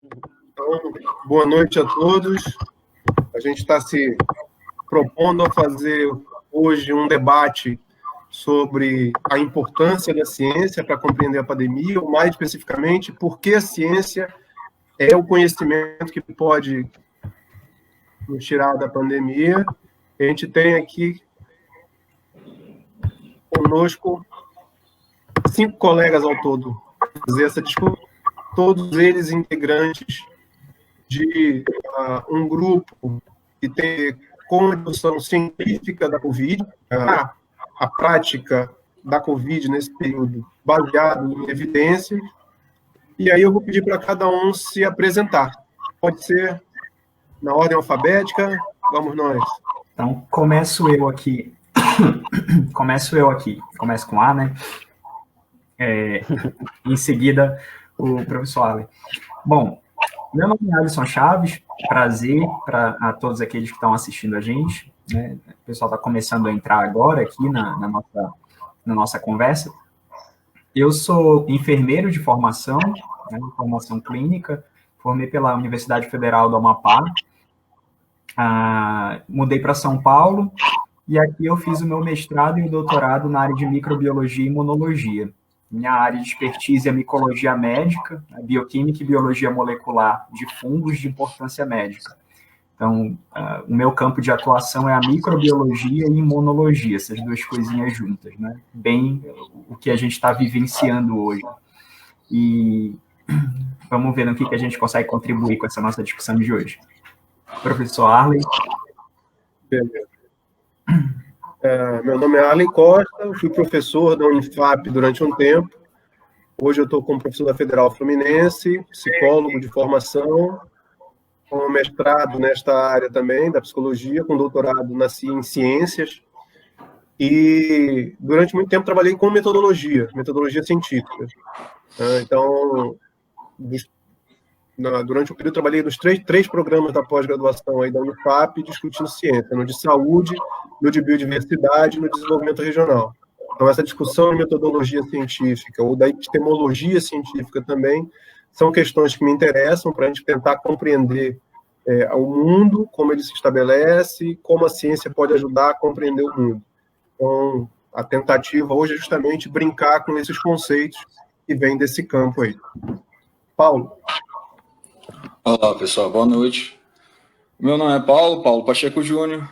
Então, boa noite a todos. A gente está se propondo a fazer hoje um debate sobre a importância da ciência para compreender a pandemia, ou mais especificamente, por que a ciência é o conhecimento que pode nos tirar da pandemia. A gente tem aqui conosco 5 colegas ao todo para fazer essa discussão, todos eles integrantes de um grupo que tem condução científica da Covid, a prática da Covid nesse período baseado em evidências, e aí eu vou pedir para cada um se apresentar. Pode ser na ordem alfabética, vamos nós. Então, começo eu aqui. Começo com A, né? Em seguida, o professor Arley. Bom, meu nome é Alisson Chaves, prazer a todos aqueles que estão assistindo a gente, né? O pessoal está começando a entrar agora aqui na nossa conversa. Eu sou enfermeiro de formação, né, formação clínica, formei pela Universidade Federal do Amapá, mudei para São Paulo, e aqui eu fiz o meu mestrado e o doutorado na área de microbiologia e imunologia. Minha área de expertise é micologia médica, bioquímica e biologia molecular de fungos de importância médica. Então, o meu campo de atuação é a microbiologia e imunologia, essas duas coisinhas juntas, né? Bem o que a gente está vivenciando hoje. E vamos ver no que a gente consegue contribuir com essa nossa discussão de hoje. Professor Arley. Beleza. Meu nome é Arley Costa, eu fui professor da Unifap durante um tempo. Hoje eu estou como professor da Federal Fluminense, psicólogo de formação, com mestrado nesta área também, da psicologia, com doutorado em ciências. E durante muito tempo trabalhei com metodologia científica. Então, durante o período trabalhei nos três programas da pós-graduação aí da Unifap, discutindo ciência, no de saúde, no de biodiversidade e no desenvolvimento regional. Então, essa discussão de metodologia científica ou da epistemologia científica também são questões que me interessam para a gente tentar compreender o mundo, como ele se estabelece, como a ciência pode ajudar a compreender o mundo. Então, a tentativa hoje é justamente brincar com esses conceitos que vêm desse campo aí. Paulo. Olá, pessoal. Boa noite. Meu nome é Paulo Pacheco Júnior.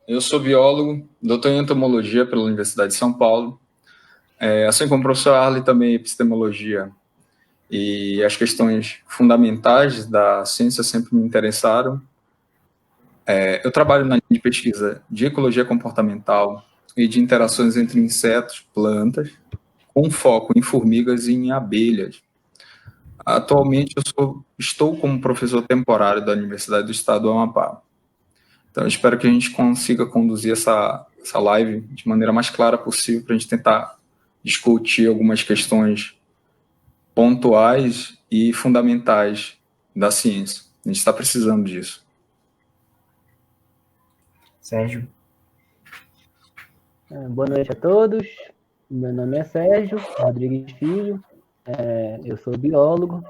Eu sou biólogo, doutor em entomologia pela Universidade de São Paulo. Assim como o professor Arley, também epistemologia e as questões fundamentais da ciência sempre me interessaram. Eu trabalho na linha de pesquisa de ecologia comportamental e de interações entre insetos, plantas, com foco em formigas e em abelhas. Atualmente, estou como professor temporário da Universidade do Estado do Amapá. Então, eu espero que a gente consiga conduzir essa live de maneira mais clara possível para a gente tentar discutir algumas questões pontuais e fundamentais da ciência. A gente está precisando disso. Sérgio. Boa noite a todos. Meu nome é Sérgio Rodrigues Filho. Eu sou biólogo,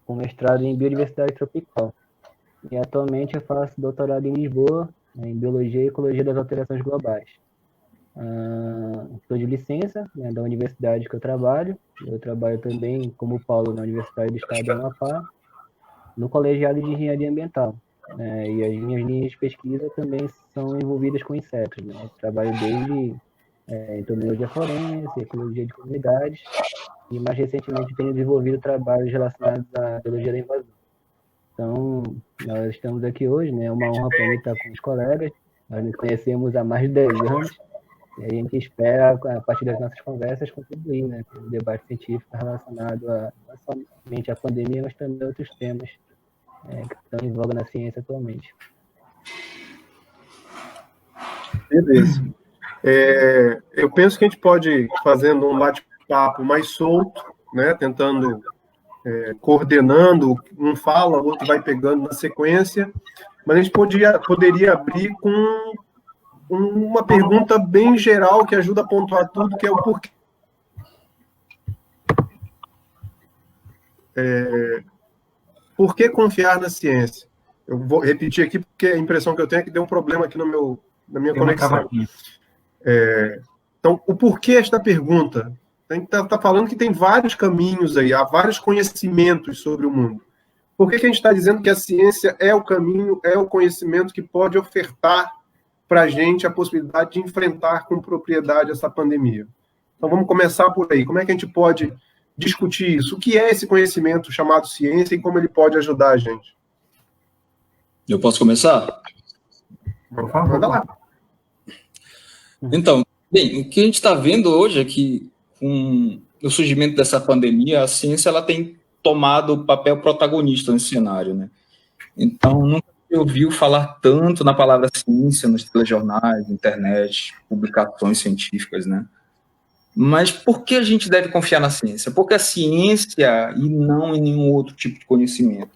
com mestrado em biodiversidade tropical. E atualmente eu faço doutorado em Lisboa, em biologia e ecologia das alterações globais. Estou de licença, da universidade que eu trabalho. Eu trabalho também, como Paulo, na Universidade do Estado do Amapá, no colegiado de engenharia ambiental. E as minhas linhas de pesquisa também são envolvidas com insetos. Eu trabalho desde entomologia forense, ecologia de comunidades, e mais recentemente tenho desenvolvido trabalhos relacionados à biologia da invasão. Então, nós estamos aqui hoje, é uma honra para mim estar com os colegas. Nós nos conhecemos há mais de 10 anos, e a gente espera, a partir das nossas conversas, contribuir com o debate científico relacionado não somente à pandemia, mas também a outros temas que estão em voga na ciência atualmente. Beleza. Eu penso que a gente pode ir fazendo um bate-papo mais solto, tentando, coordenando, um fala, o outro vai pegando na sequência, mas a gente poderia abrir com uma pergunta bem geral que ajuda a pontuar tudo, que é o porquê. Por que confiar na ciência? Eu vou repetir aqui, porque a impressão que eu tenho é que deu um problema aqui na minha conexão. Então, o porquê esta pergunta? A gente está falando que tem vários caminhos aí, há vários conhecimentos sobre o mundo. Por que a gente está dizendo que a ciência é o caminho, é o conhecimento que pode ofertar para a gente a possibilidade de enfrentar com propriedade essa pandemia? Então, vamos começar por aí. Como é que a gente pode discutir isso? O que é esse conhecimento chamado ciência e como ele pode ajudar a gente? Eu posso começar? Por favor. Manda lá. Então, bem, o que a gente está vendo hoje é que, com o surgimento dessa pandemia, a ciência ela tem tomado o papel protagonista nesse cenário, né? Então, nunca se ouviu falar tanto na palavra ciência nos telejornais, internet, publicações científicas, né? Mas por que a gente deve confiar na ciência? Porque a ciência e não em nenhum outro tipo de conhecimento.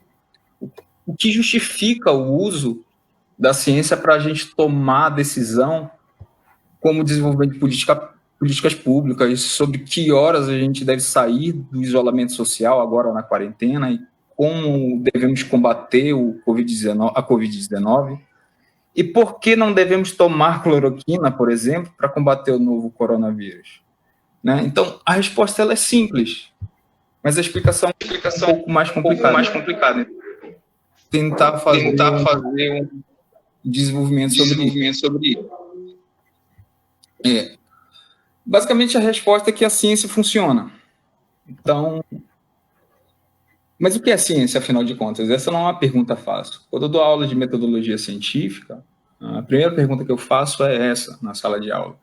O que justifica o uso da ciência para a gente tomar a decisão como desenvolvimento de políticas públicas, sobre que horas a gente deve sair do isolamento social agora na quarentena e como devemos combater a Covid-19 e por que não devemos tomar cloroquina, por exemplo, para combater o novo coronavírus. Né? Então, a resposta ela é simples, mas a explicação é um pouco mais complicada. Tentar fazer um desenvolvimento sobre isso. Basicamente, a resposta é que a ciência funciona. Então, mas o que é ciência, afinal de contas? Essa não é uma pergunta fácil. Quando eu dou aula de metodologia científica, a primeira pergunta que eu faço é essa, na sala de aula.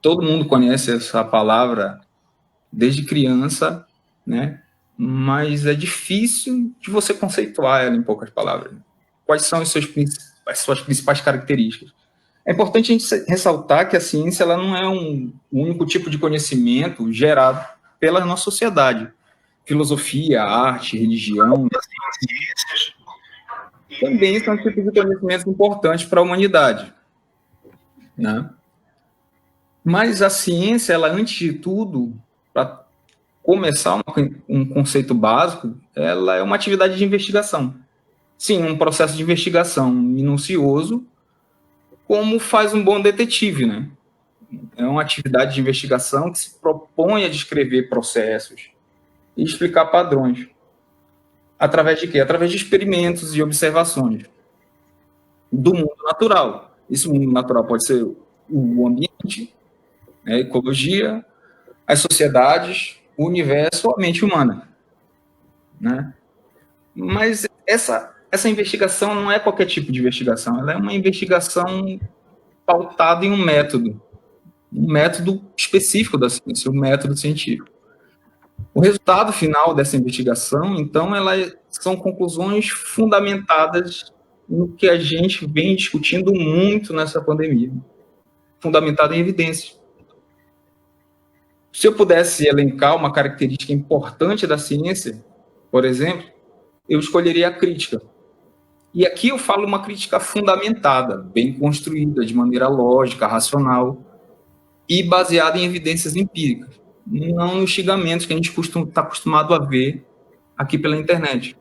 Todo mundo conhece essa palavra desde criança, né? Mas é difícil de você conceituar ela em poucas palavras. Quais são as suas principais características? É importante a gente ressaltar que a ciência ela não é um único tipo de conhecimento gerado pela nossa sociedade. Filosofia, arte, religião, também são tipos de conhecimentos importantes para a humanidade, né? Mas a ciência, ela antes de tudo, para começar um conceito básico, ela é uma atividade de investigação. Sim, um processo de investigação minucioso, como faz um bom detetive, né? É uma atividade de investigação que se propõe a descrever processos e explicar padrões. Através de quê? Através de experimentos e observações do mundo natural. Esse mundo natural pode ser o ambiente, a ecologia, as sociedades, o universo, a mente humana, né? Mas essa investigação não é qualquer tipo de investigação, ela é uma investigação pautada em um método específico da ciência, o método científico. O resultado final dessa investigação, então, são conclusões fundamentadas no que a gente vem discutindo muito nessa pandemia, fundamentada em evidências. Se eu pudesse elencar uma característica importante da ciência, por exemplo, eu escolheria a crítica. E aqui eu falo uma crítica fundamentada, bem construída, de maneira lógica, racional e baseada em evidências empíricas, não nos xingamentos que a gente está acostumado a ver aqui pela internet.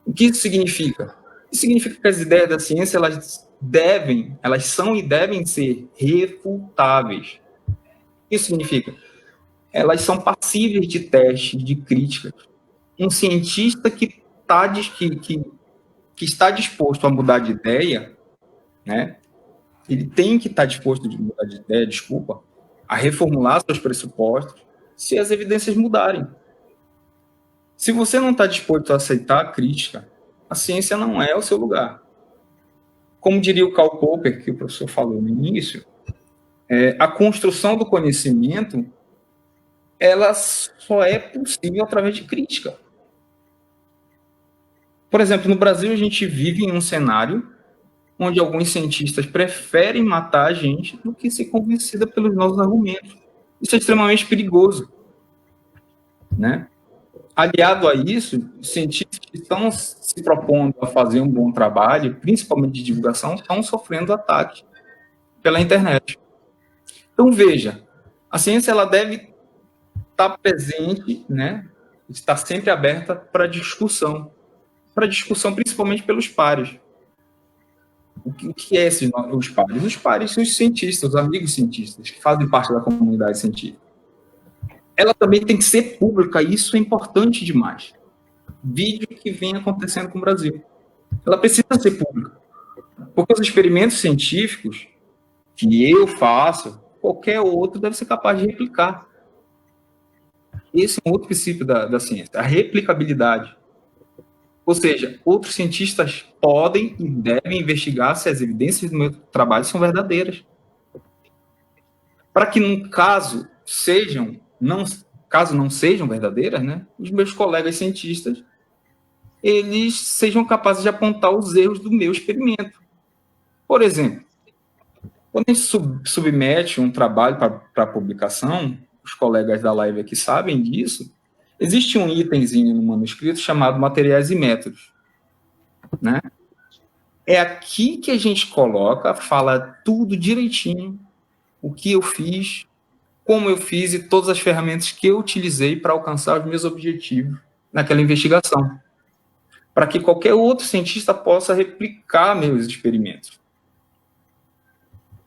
O que isso significa? Isso significa que as ideias da ciência elas são e devem ser refutáveis. Isso significa elas são passíveis de testes, de críticas. Um cientista que está disposto a mudar de ideia, né? Ele tem que estar disposto a mudar de ideia, a reformular seus pressupostos, se as evidências mudarem. Se você não está disposto a aceitar a crítica, a ciência não é o seu lugar. Como diria o Karl Popper, que o professor falou no início, a construção do conhecimento ela só é possível através de crítica. Por exemplo, no Brasil a gente vive em um cenário onde alguns cientistas preferem matar a gente do que ser convencida pelos nossos argumentos. Isso é extremamente perigoso, né? Aliado a isso, os cientistas que estão se propondo a fazer um bom trabalho, principalmente de divulgação, estão sofrendo ataque pela internet. Então, veja, a ciência ela deve estar presente, né? Estar sempre aberta para discussão. para discussão, principalmente pelos pares. O que é os pares? Os pares são os cientistas, os amigos cientistas, que fazem parte da comunidade científica. Ela também tem que ser pública, e isso é importante demais. Vídeo que vem acontecendo com o Brasil. Ela precisa ser pública. Porque os experimentos científicos que eu faço, qualquer outro deve ser capaz de replicar. Esse é um outro princípio da ciência, a replicabilidade. Ou seja, outros cientistas podem e devem investigar se as evidências do meu trabalho são verdadeiras. Para que, no caso não sejam verdadeiras, né, os meus colegas cientistas eles sejam capazes de apontar os erros do meu experimento. Por exemplo, quando a gente submete um trabalho para publicação, os colegas da live aqui sabem disso, existe um itemzinho no manuscrito chamado materiais e métodos, né? É aqui que a gente fala tudo direitinho, o que eu fiz, como eu fiz e todas as ferramentas que eu utilizei para alcançar os meus objetivos naquela investigação, para que qualquer outro cientista possa replicar meus experimentos.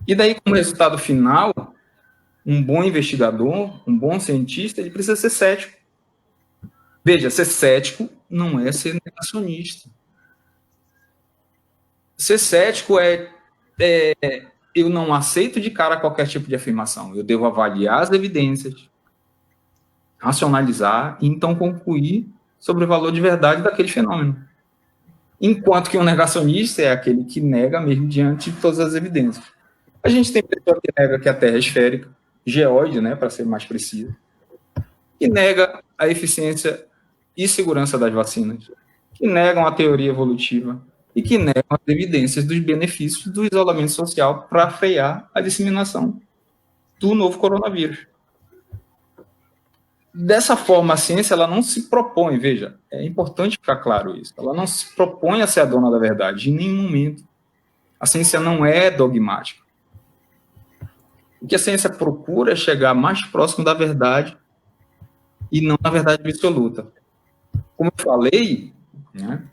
E daí, como resultado final, um bom investigador, um bom cientista, ele precisa ser cético. Veja, ser cético não é ser negacionista. Ser cético eu não aceito de cara qualquer tipo de afirmação. Eu devo avaliar as evidências, racionalizar e então concluir sobre o valor de verdade daquele fenômeno. Enquanto que um negacionista é aquele que nega mesmo diante de todas as evidências. A gente tem pessoa que nega que a Terra é esférica, geóide, né, para ser mais preciso, que nega a eficiência e segurança das vacinas, que negam a teoria evolutiva e que negam as evidências dos benefícios do isolamento social para frear a disseminação do novo coronavírus. Dessa forma, a ciência ela não se propõe, veja, é importante ficar claro isso, ela não se propõe a ser a dona da verdade em nenhum momento. A ciência não é dogmática. O que a ciência procura é chegar mais próximo da verdade e não da verdade absoluta. Como eu falei, né,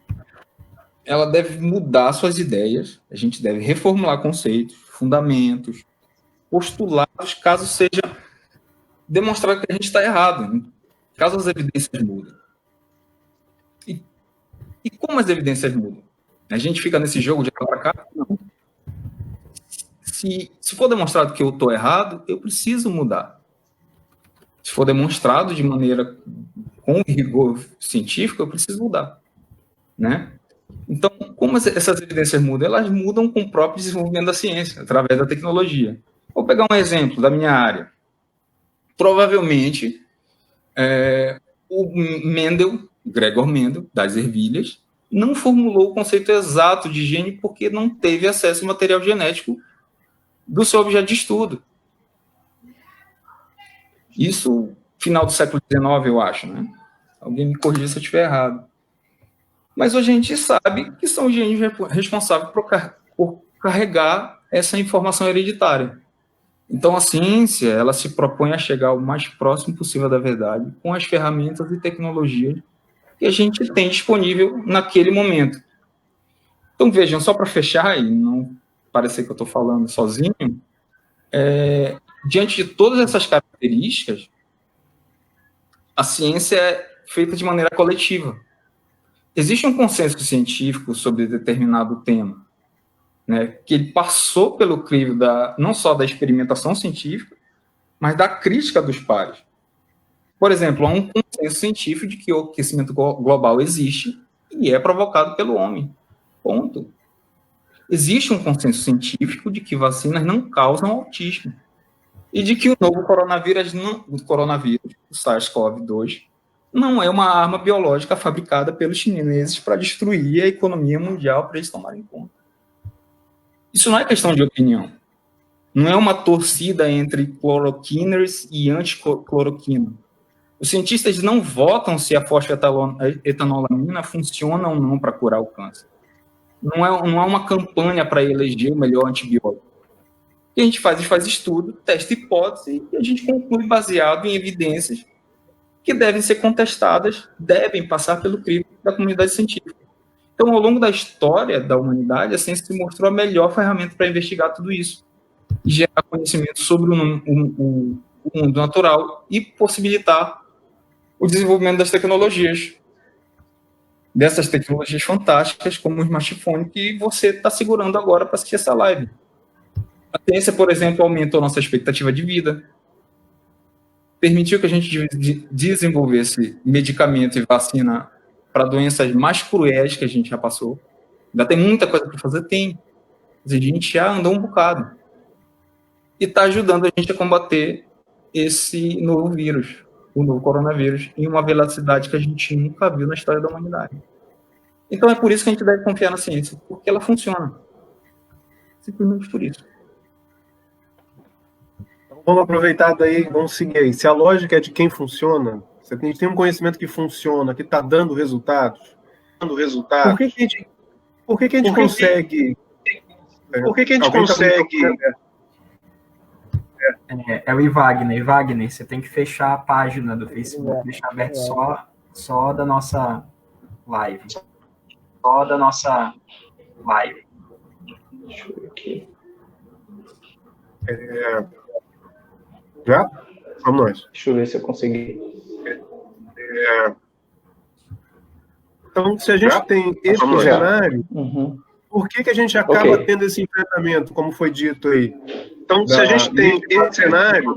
ela deve mudar suas ideias, a gente deve reformular conceitos, fundamentos, postulados, caso seja demonstrar que a gente está errado, caso as evidências mudem. E como as evidências mudam? A gente fica nesse jogo de lá para cá? Não. Se for demonstrado que eu estou errado, eu preciso mudar. Se for demonstrado de maneira com rigor científico, eu preciso mudar, né? Então, como essas evidências mudam? Elas mudam com o próprio desenvolvimento da ciência, através da tecnologia. Vou pegar um exemplo da minha área. Provavelmente, o Gregor Mendel, das ervilhas, não formulou o conceito exato de gene porque não teve acesso ao material genético do seu objeto de estudo. Isso, final do século XIX, eu acho, né? Alguém me corrija se eu estiver errado. Mas hoje a gente sabe que são os genes responsáveis por carregar essa informação hereditária. Então, a ciência, ela se propõe a chegar o mais próximo possível da verdade com as ferramentas e tecnologias que a gente tem disponível naquele momento. Então, vejam, só para fechar e não parecer que eu estou falando sozinho, diante de todas essas características, a ciência é feita de maneira coletiva. Existe um consenso científico sobre determinado tema, né, que ele passou pelo crivo não só da experimentação científica, mas da crítica dos pares. Por exemplo, há um consenso científico de que o aquecimento global existe e é provocado pelo homem. Ponto. Existe um consenso científico de que vacinas não causam autismo e de que o novo coronavírus, o SARS-CoV-2, não é uma arma biológica fabricada pelos chineses para destruir a economia mundial para eles tomarem conta. Isso não é questão de opinião. Não é uma torcida entre cloroquiners e anticloroquina. Os cientistas não votam se a fosfetanolamina funciona ou não para curar o câncer. Não é uma campanha para eleger o melhor antibiótico. O que a gente faz? A gente faz estudo, testa hipótese e a gente conclui baseado em evidências que devem ser contestadas, devem passar pelo crivo da comunidade científica. Então, ao longo da história da humanidade, a ciência se mostrou a melhor ferramenta para investigar tudo isso, e gerar conhecimento sobre o mundo natural e possibilitar o desenvolvimento das tecnologias. Dessas tecnologias fantásticas, como o smartphone que você está segurando agora para assistir essa live. A ciência, por exemplo, aumentou nossa expectativa de vida, permitiu que a gente desenvolvesse medicamento e vacina para doenças mais cruéis que a gente já passou. Ainda tem muita coisa para fazer? Tem. Mas a gente já andou um bocado. E está ajudando a gente a combater esse novo vírus, o novo coronavírus, em uma velocidade que a gente nunca viu na história da humanidade. Então é por isso que a gente deve confiar na ciência, porque ela funciona. Simplesmente por isso. Vamos aproveitar daí, vamos seguir aí. Se a lógica é de quem funciona, se a gente tem um conhecimento que funciona, que está dando resultados, por que a gente consegue... Por que a gente consegue... É o Ivagner. Ivagner, você tem que fechar a página do Facebook, deixar aberto só da nossa live. Só da nossa live. Deixa eu ver aqui. Já? Vamos nós. Deixa eu ver se eu consegui. Então, se a gente tem esse cenário, por que a gente acaba tendo esse enfrentamento, como foi dito aí? Então, se a gente tem esse cenário,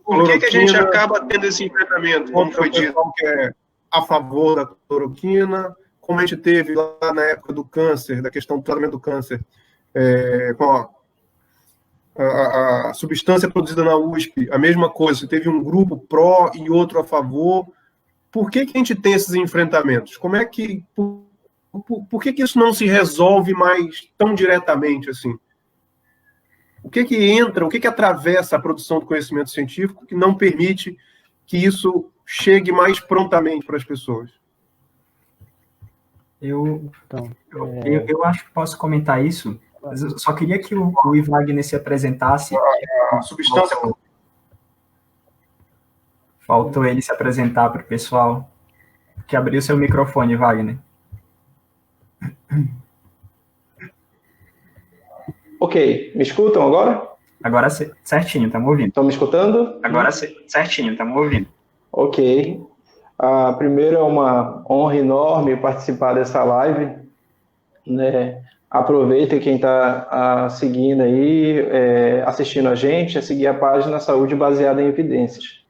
por que a gente acaba tendo esse enfrentamento, como foi dito, que é a favor da cloroquina, como a gente teve lá na época do câncer, da questão do tratamento do câncer, com a substância produzida na USP, a mesma coisa, você teve um grupo pró e outro a favor. Por que a gente tem esses enfrentamentos? Como é que... Por que isso não se resolve mais tão diretamente assim? O que entra, o que atravessa a produção do conhecimento científico que não permite que isso chegue mais prontamente para as pessoas? Eu acho que posso comentar isso, mas eu só queria que o Ivagner se apresentasse. A substância... Faltou ele se apresentar para o pessoal. Que abriu seu microfone, Wagner. Ok, me escutam agora? Agora certinho, estamos ouvindo. Estão me escutando? Agora certinho, estamos ouvindo. Ok. Primeiro é uma honra enorme participar dessa live. Né? Aproveita quem está seguindo aí, assistindo a gente, a seguir a página Saúde Baseada em Evidências.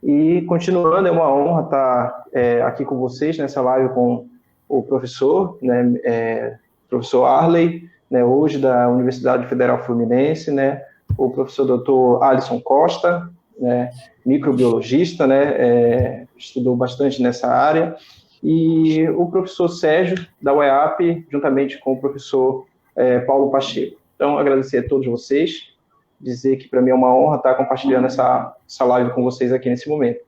E continuando, é uma honra estar aqui com vocês nessa live com o professor, né, professor Arley, né, hoje da Universidade Federal Fluminense, né, o professor Dr. Alisson Costa, né, microbiologista, né, estudou bastante nessa área, e o professor Sérgio, da UEAP, juntamente com o professor Paulo Pacheco. Então, agradecer a todos vocês, dizer que para mim é uma honra estar compartilhando essa live com vocês aqui nesse momento.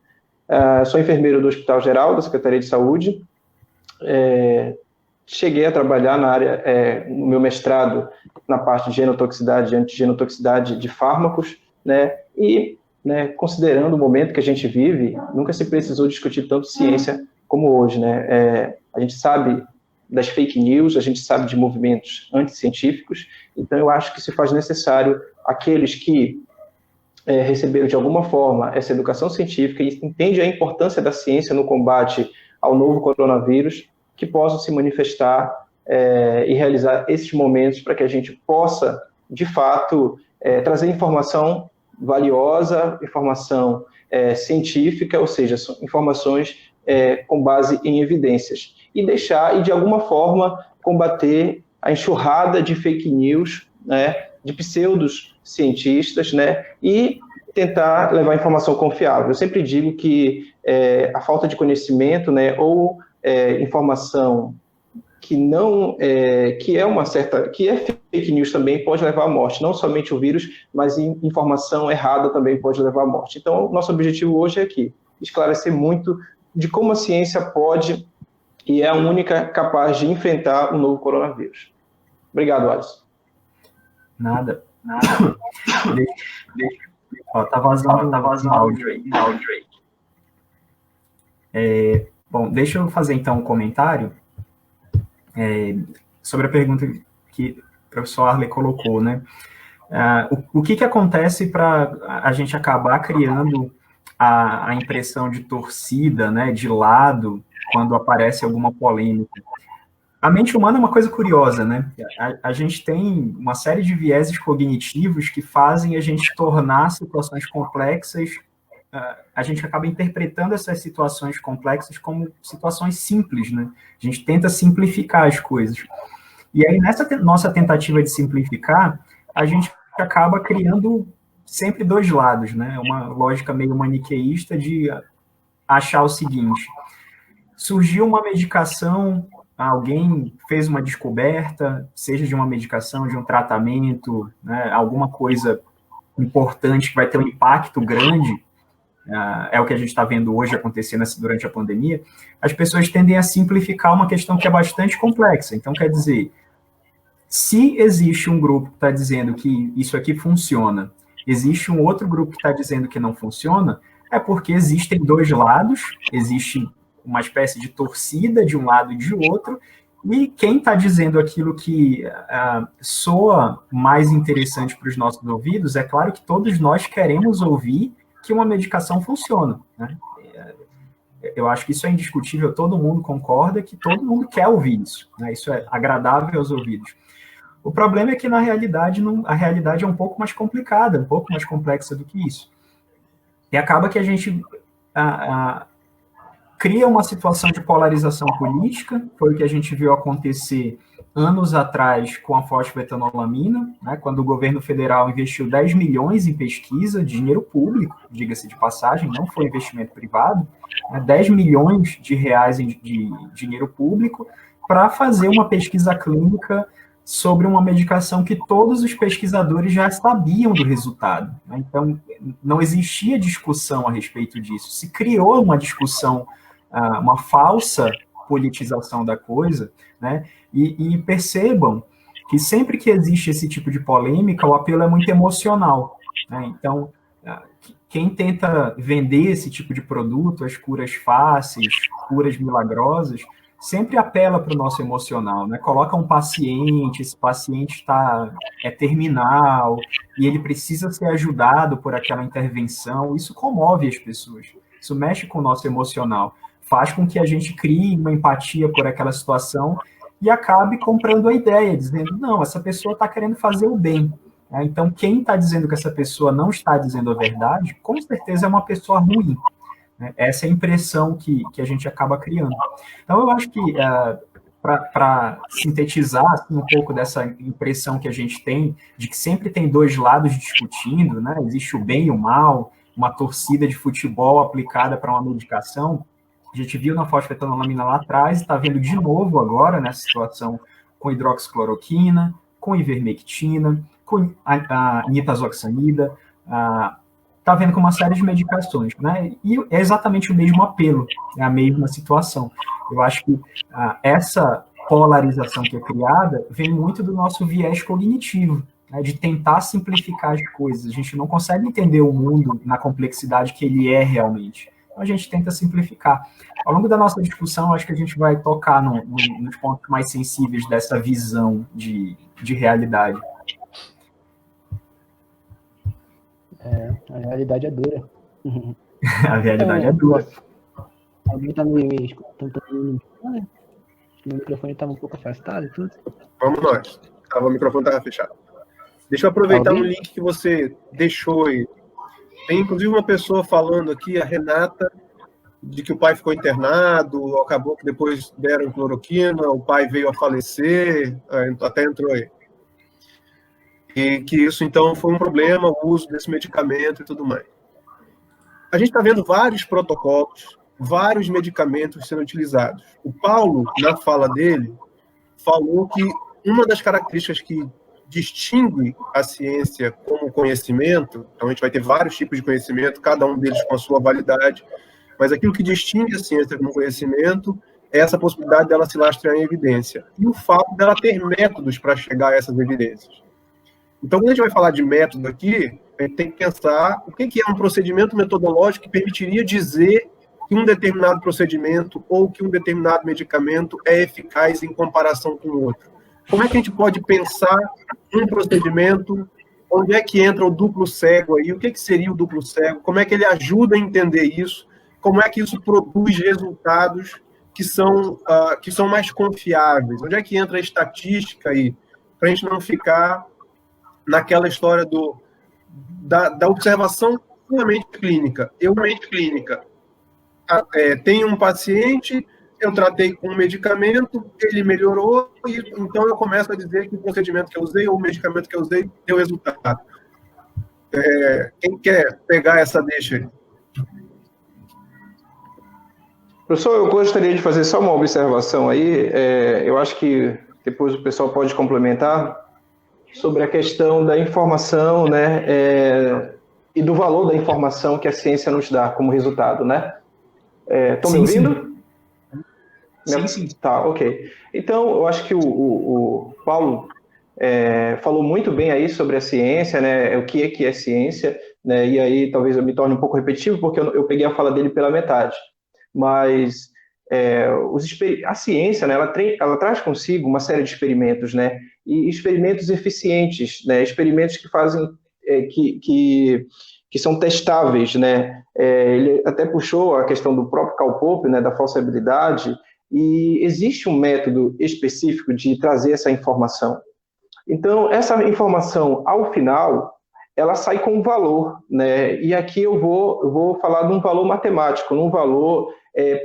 Sou enfermeiro do Hospital Geral, da Secretaria de Saúde, cheguei a trabalhar na área, no meu mestrado, na parte de genotoxicidade e antigenotoxicidade de fármacos, né, e, né, considerando o momento que a gente vive, nunca se precisou discutir tanto ciência como hoje, né, a gente sabe das fake news, a gente sabe de movimentos anticientíficos, então eu acho que se faz necessário aqueles que receberam de alguma forma essa educação científica e entendem a importância da ciência no combate ao novo coronavírus, que possam se manifestar e realizar esses momentos para que a gente possa, de fato, trazer informação valiosa, informação científica, ou seja, informações com base em evidências, e de alguma forma, combater a enxurrada de fake news, né, de pseudos cientistas, né, e tentar levar informação confiável. Eu sempre digo que a falta de conhecimento, né, ou informação que não que é fake news também pode levar à morte, não somente o vírus, mas informação errada também pode levar à morte. Então, o nosso objetivo hoje é aqui esclarecer muito de como a ciência pode e é a única capaz de enfrentar o novo coronavírus. Obrigado, Alisson. Nada. Tá vazando áudio aí. Bom, deixa eu fazer então um comentário. sobre a pergunta que o professor Arley colocou, né? O que acontece para a gente acabar criando a impressão de torcida, né, de lado, quando aparece alguma polêmica? A mente humana é uma coisa curiosa, né? A gente tem uma série de vieses cognitivos que fazem a gente tornar situações complexas, a gente acaba interpretando essas situações complexas como situações simples, né? A gente tenta simplificar as coisas. E aí, nessa nossa tentativa de simplificar, a gente acaba criando sempre dois lados, né? Uma lógica meio maniqueísta de achar o seguinte: surgiu uma medicação, alguém fez uma descoberta, seja de uma medicação, de um tratamento, né, alguma coisa importante que vai ter um impacto grande, é o que a gente está vendo hoje acontecendo durante a pandemia. As pessoas tendem a simplificar uma questão que é bastante complexa. Então, quer dizer, se existe um grupo que está dizendo que isso aqui funciona, existe um outro grupo que está dizendo que não funciona, é porque existem dois lados, existe uma espécie de torcida de um lado e de outro, e quem está dizendo aquilo que soa mais interessante para os nossos ouvidos, é claro que todos nós queremos ouvir que uma medicação funciona, né? Eu acho que isso é indiscutível, todo mundo concorda que todo mundo quer ouvir isso, né? Isso é agradável aos ouvidos. O problema é que, na realidade, a realidade é um pouco mais complicada, um pouco mais complexa do que isso. E acaba que a gente cria uma situação de polarização política, foi o que a gente viu acontecer anos atrás com a fosfetanolamina, né, quando o governo federal investiu 10 milhões em pesquisa, dinheiro público, diga-se de passagem, não foi investimento privado, né, 10 milhões de reais de dinheiro público para fazer uma pesquisa clínica sobre uma medicação que todos os pesquisadores já sabiam do resultado, né? Então, não existia discussão a respeito disso. Se criou uma discussão, uma falsa politização da coisa, né? E percebam que sempre que existe esse tipo de polêmica, o apelo é muito emocional, né? Então, quem tenta vender esse tipo de produto, as curas fáceis, curas milagrosas, sempre apela para o nosso emocional, né? Coloca um paciente, esse paciente é terminal, e ele precisa ser ajudado por aquela intervenção. Isso comove as pessoas, isso mexe com o nosso emocional, faz com que a gente crie uma empatia por aquela situação e acabe comprando a ideia, dizendo, não, essa pessoa está querendo fazer o bem. Então, quem está dizendo que essa pessoa não está dizendo a verdade, com certeza é uma pessoa ruim. Essa é a impressão que a gente acaba criando. Então, eu acho que, para sintetizar assim, um pouco dessa impressão que a gente tem, de que sempre tem dois lados discutindo, né? Existe o bem e o mal, uma torcida de futebol aplicada para uma medicação. A gente viu na fosfetanolamina lá atrás, está vendo de novo agora nessa situação com hidroxicloroquina, com ivermectina, com a nitazoxanida, está vendo com uma série de medicações, né? E é exatamente o mesmo apelo, é a mesma situação. Eu acho que essa polarização que é criada vem muito do nosso viés cognitivo, né? De tentar simplificar as coisas. A gente não consegue entender o mundo na complexidade que ele é realmente. Então a gente tenta simplificar. Ao longo da nossa discussão, acho que a gente vai tocar nos pontos mais sensíveis dessa visão de realidade. A realidade é dura. A realidade é dura. Alguém está me escutando? Acho que meu microfone estava um pouco afastado e tudo. Vamos nós. O microfone estava fechado. Deixa eu aproveitar um link que você deixou aí. Tem, inclusive, uma pessoa falando aqui, a Renata, de que o pai ficou internado, acabou que depois deram cloroquina, o pai veio a falecer, até entrou aí. E que isso, então, foi um problema, o uso desse medicamento e tudo mais. A gente está vendo vários protocolos, vários medicamentos sendo utilizados. O Paulo, na fala dele, falou que uma das características que distingue a ciência como conhecimento, então a gente vai ter vários tipos de conhecimento, cada um deles com a sua validade, mas aquilo que distingue a ciência como conhecimento é essa possibilidade dela se lastrear em evidência. E o fato dela ter métodos para chegar a essas evidências. Então, quando a gente vai falar de método aqui, a gente tem que pensar o que é um procedimento metodológico que permitiria dizer que um determinado procedimento ou que um determinado medicamento é eficaz em comparação com o outro? Como é que a gente pode pensar um procedimento? Onde é que entra o duplo cego aí? O que seria o duplo cego? Como é que ele ajuda a entender isso? Como é que isso produz resultados que são mais confiáveis? Onde é que entra a estatística aí? Para a gente não ficar naquela história da observação puramente clínica. Tenho um paciente, eu tratei com um medicamento, ele melhorou, e então eu começo a dizer que o procedimento que eu usei ou o medicamento que eu usei deu resultado. Quem quer pegar essa deixa aí? Professor, eu gostaria de fazer só uma observação aí, eu acho que depois o pessoal pode complementar, sobre a questão da informação, né, e do valor da informação que a ciência nos dá como resultado, né? Estão me ouvindo? Sim. Tá, ok. Então, eu acho que o Paulo falou muito bem aí sobre a ciência, né, o que é ciência, né, e aí talvez eu me torne um pouco repetitivo, porque eu peguei a fala dele pela metade. Mas a ciência, né, ela traz consigo uma série de experimentos, né, e experimentos eficientes, né, experimentos que fazem, que são testáveis, né. Ele até puxou a questão do próprio Karl Popper, né, da falsibilidade, e existe um método específico de trazer essa informação. Então, essa informação, ao final, ela sai com um valor, né? E aqui eu vou falar de um valor matemático, num valor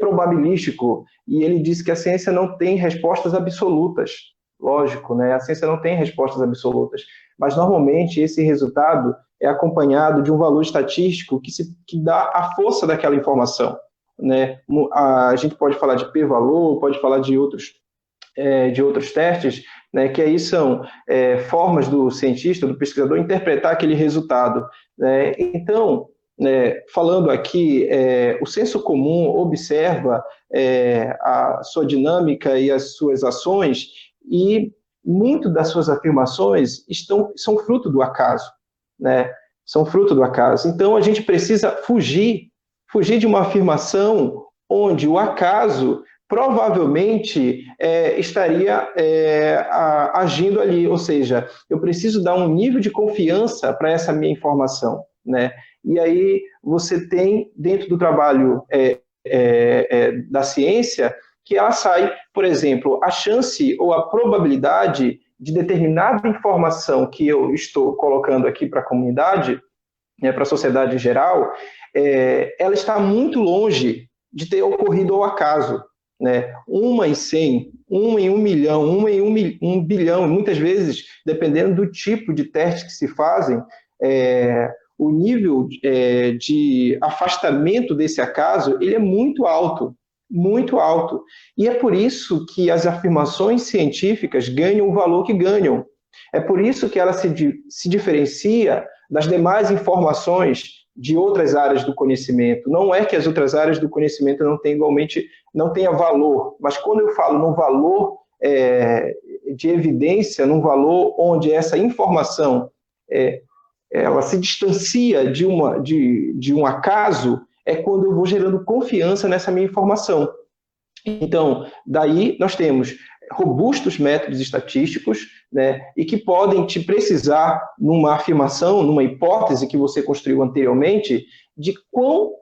probabilístico, e ele diz que a ciência não tem respostas absolutas. Lógico, né? A ciência não tem respostas absolutas, mas normalmente esse resultado é acompanhado de um valor estatístico que dá a força daquela informação, né? A gente pode falar de p-valor, pode falar de outros testes, né, que aí são formas do cientista, do pesquisador, interpretar aquele resultado, né? Então, falando aqui, o senso comum observa a sua dinâmica e as suas ações, e muito das suas afirmações são fruto do acaso, né? São fruto do acaso. Então, a gente precisa fugir de uma afirmação onde o acaso provavelmente estaria agindo ali, ou seja, eu preciso dar um nível de confiança para essa minha informação, né? E aí você tem, dentro do trabalho da ciência, que ela sai, por exemplo, a chance ou a probabilidade de determinada informação que eu estou colocando aqui para a comunidade, né, para a sociedade em geral, ela está muito longe de ter ocorrido ao acaso, né? 1 em 100, 1 em 1 milhão, 1 em 1 bilhão, muitas vezes, dependendo do tipo de teste que se fazem, o nível de afastamento desse acaso, ele é muito alto, muito alto. E é por isso que as afirmações científicas ganham o valor que ganham. É por isso que ela se diferencia das demais informações de outras áreas do conhecimento. Não é que as outras áreas do conhecimento não tenha valor, mas quando eu falo no valor de evidência, num valor onde essa informação ela se distancia de um acaso, é quando eu vou gerando confiança nessa minha informação. Então, daí nós temos robustos métodos estatísticos, né, e que podem te precisar, numa afirmação, numa hipótese que você construiu anteriormente, de quão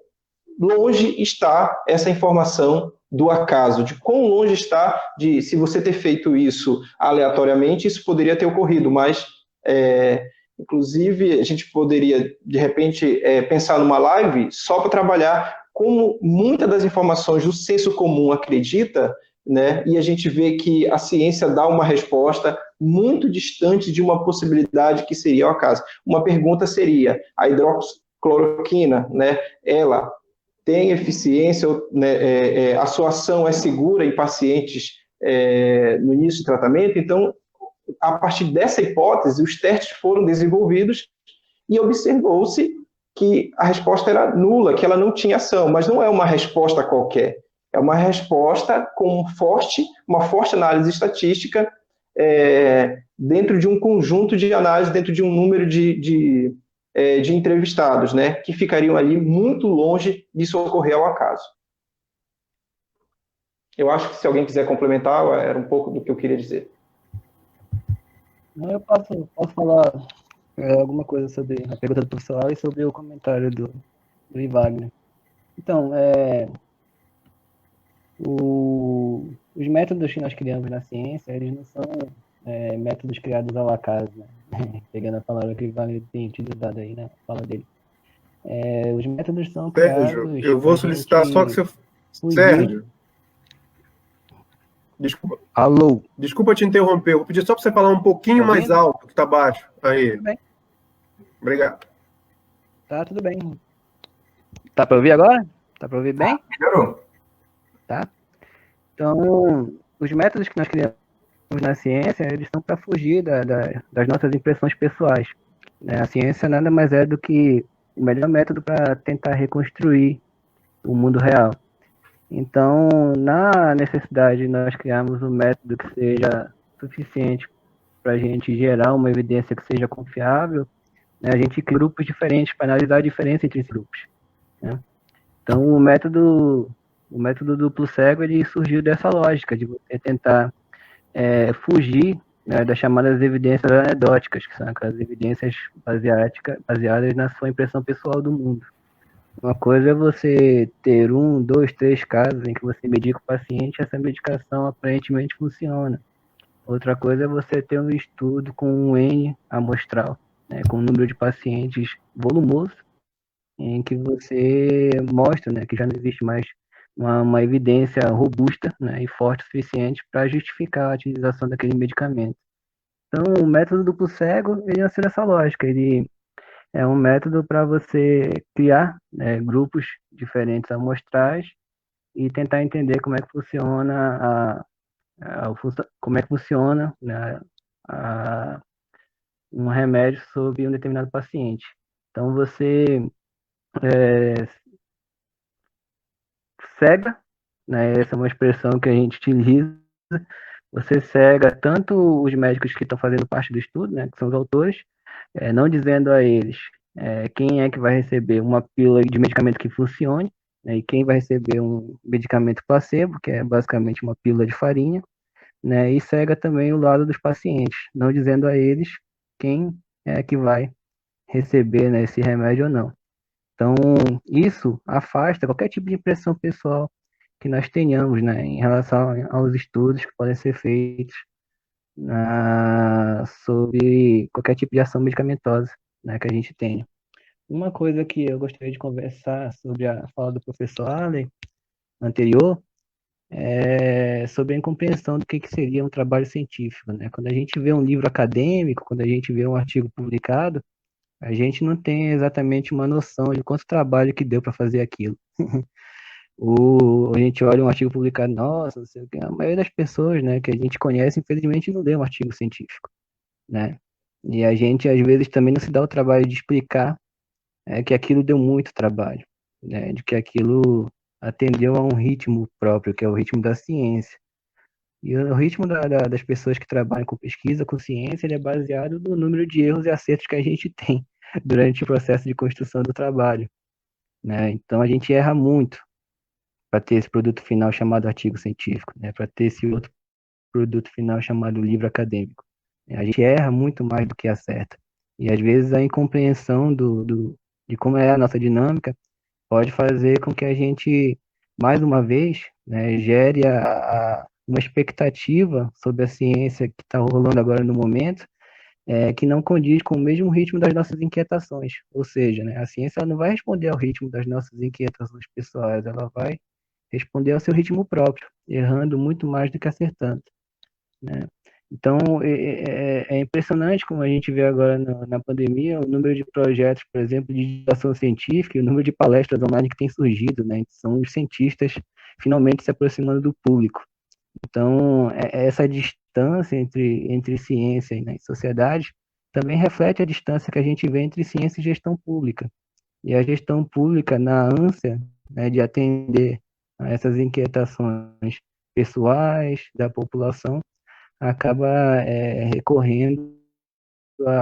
longe está essa informação do acaso, de quão longe está de, se você ter feito isso aleatoriamente, isso poderia ter ocorrido, mas, inclusive, a gente poderia, de repente, pensar numa live só para trabalhar como muitas das informações do senso comum acredita, né? E a gente vê que a ciência dá uma resposta muito distante de uma possibilidade que seria o acaso. Uma pergunta seria, a hidroxicloroquina, né, ela tem eficiência, né, a sua ação é segura em pacientes no início do tratamento? Então, a partir dessa hipótese, os testes foram desenvolvidos e observou-se que a resposta era nula, que ela não tinha ação, mas não é uma resposta qualquer. É uma resposta com uma forte análise estatística dentro de um conjunto de análise, dentro de um número de entrevistados, né, que ficariam ali muito longe disso ocorrer ao acaso. Eu acho que se alguém quiser complementar, era um pouco do que eu queria dizer. Não, eu posso falar alguma coisa sobre a pergunta do professor e sobre o comentário do Wagner. Então, os métodos que nós criamos na ciência, eles não são métodos criados ao acaso, né? Pegando a palavra que o Wagner tem utilizado aí na fala dele. Os métodos são Sérgio, criados eu vou solicitar só que você... fugir. Sérgio, desculpa. Alô? Desculpa te interromper, eu vou pedir só para você falar um pouquinho mais alto, que está baixo. Aí. Tudo bem. Obrigado. Tá, tudo bem. Tá para ouvir agora? Tá para ouvir bem? Melhorou. Tá. Então, os métodos que nós criamos na ciência, eles estão para fugir das nossas impressões pessoais. Né? A ciência nada mais é do que o melhor método para tentar reconstruir o mundo real. Então, na necessidade de nós criarmos um método que seja suficiente para a gente gerar uma evidência que seja confiável, né, a gente cria grupos diferentes para analisar a diferença entre esses grupos. Né? Então, o método duplo cego ele surgiu dessa lógica de você tentar fugir, né, das chamadas evidências anedóticas, que são aquelas evidências baseadas na sua impressão pessoal do mundo. Uma coisa é você ter 1, 2, 3 casos em que você medica o paciente e essa medicação aparentemente funciona. Outra coisa é você ter um estudo com um N amostral, né, com um número de pacientes volumoso, em que você mostra, né, que já não existe mais uma evidência robusta, né, e forte o suficiente para justificar a utilização daquele medicamento. Então, o método duplo cego, ele nasceu nessa lógica, ele é um método para você criar, né, grupos diferentes amostrais e tentar entender como é que funciona como é que funciona, né, um remédio sobre um determinado paciente. Então você cega, né, essa é uma expressão que a gente utiliza, você cega tanto os médicos que estão fazendo parte do estudo, né, que são os autores, não dizendo a eles quem é que vai receber uma pílula de medicamento que funcione, né, e quem vai receber um medicamento placebo, que é basicamente uma pílula de farinha, né, e cega também o lado dos pacientes, não dizendo a eles quem é que vai receber, né, esse remédio ou não. Então, isso afasta qualquer tipo de impressão pessoal que nós tenhamos, né, em relação aos estudos que podem ser feitos sobre qualquer tipo de ação medicamentosa, né, que a gente tenha. Uma coisa que eu gostaria de conversar sobre a fala do professor Allen anterior é sobre a incompreensão do que seria um trabalho científico, né? Quando a gente vê um livro acadêmico, quando a gente vê um artigo publicado, a gente não tem exatamente uma noção de quanto trabalho que deu para fazer aquilo. A gente olha um artigo publicado, nossa, não sei o que, a maioria das pessoas, né, que a gente conhece, infelizmente, não lê um artigo científico, né? E a gente, às vezes, também não se dá o trabalho de explicar que aquilo deu muito trabalho, né? De que aquilo atendeu a um ritmo próprio, que é o ritmo da ciência. E o ritmo das pessoas que trabalham com pesquisa, com ciência, ele é baseado no número de erros e acertos que a gente tem durante o processo de construção do trabalho, né? Então a gente erra muito para ter esse produto final chamado artigo científico, né? Para ter esse outro produto final chamado livro acadêmico. A gente erra muito mais do que acerta. E às vezes a incompreensão de como é a nossa dinâmica pode fazer com que a gente, mais uma vez, né, gere uma expectativa sobre a ciência que está rolando agora no momento, que não condiz com o mesmo ritmo das nossas inquietações. Ou seja, né, a ciência ela não vai responder ao ritmo das nossas inquietações pessoais, ela vai responder ao seu ritmo próprio, errando muito mais do que acertando, né? Então, é impressionante como a gente vê agora na pandemia o número de projetos, por exemplo, de divulgação científica e o número de palestras online que tem surgido, né? São os cientistas finalmente se aproximando do público. Então, essa distância entre ciência e sociedade também reflete a distância que a gente vê entre ciência e gestão pública. E a gestão pública, na ânsia, né, de atender a essas inquietações pessoais da população, acaba recorrendo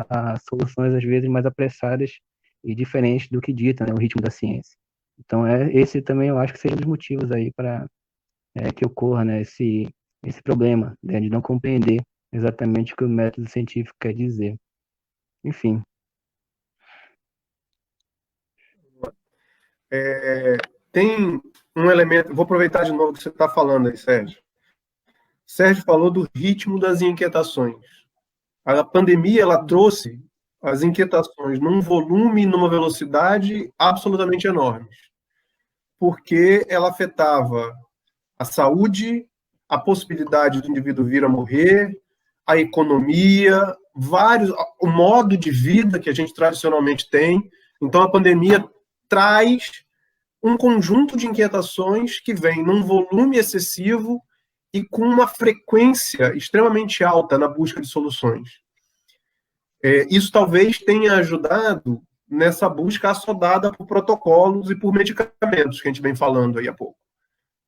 a soluções, às vezes, mais apressadas e diferentes do que dita, né, o ritmo da ciência. Então, esse também eu acho que seria um dos motivos aí para que ocorra, né, esse problema, né, de não compreender exatamente o que o método científico quer dizer. Enfim. Tem um elemento, vou aproveitar de novo o que você está falando aí, Sérgio. Sérgio falou do ritmo das inquietações. A pandemia, ela trouxe as inquietações num volume e numa velocidade absolutamente enormes, porque ela afetava a saúde, a possibilidade do indivíduo vir a morrer, a economia, o modo de vida que a gente tradicionalmente tem. Então, a pandemia traz um conjunto de inquietações que vem num volume excessivo e com uma frequência extremamente alta na busca de soluções. Isso talvez tenha ajudado nessa busca assodada por protocolos e por medicamentos, que a gente vem falando aí há pouco,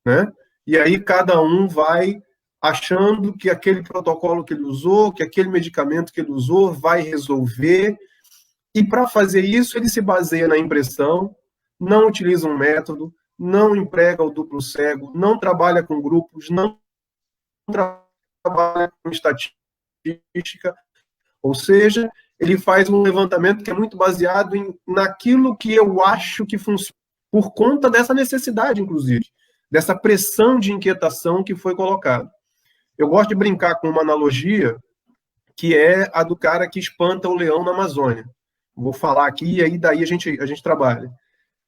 né? E aí cada um vai achando que aquele protocolo que ele usou, que aquele medicamento que ele usou vai resolver, e para fazer isso ele se baseia na impressão, não utiliza um método, não emprega o duplo cego, não trabalha com grupos, não trabalha com estatística, ou seja, ele faz um levantamento que é muito baseado naquilo que eu acho que funciona, por conta dessa necessidade, inclusive, dessa pressão de inquietação que foi colocada. Eu gosto de brincar com uma analogia, que é a do cara que espanta o leão na Amazônia. Vou falar aqui e aí daí a gente trabalha.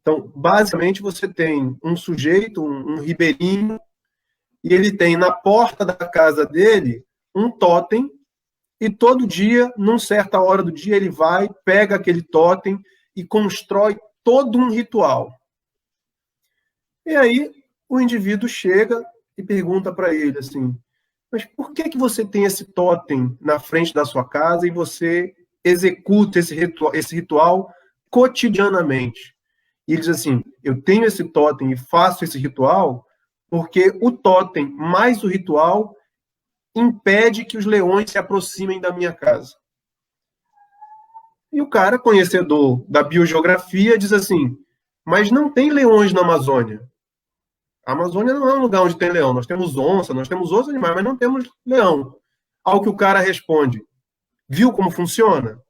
Então, basicamente, você tem um sujeito, um ribeirinho, e ele tem na porta da casa dele um totem, e todo dia, numa certa hora do dia, ele vai, pega aquele totem e constrói todo um ritual. E aí, o indivíduo chega e pergunta para ele assim, mas por que você tem esse totem na frente da sua casa e você executa esse ritual cotidianamente? E ele diz assim, eu tenho esse totem e faço esse ritual porque o totem mais o ritual impede que os leões se aproximem da minha casa. E o cara, conhecedor da biogeografia, diz assim, mas não tem leões na Amazônia. A Amazônia não é um lugar onde tem leão. Nós temos onça, nós temos outros animais, mas não temos leão. Ao que o cara responde, viu como funciona?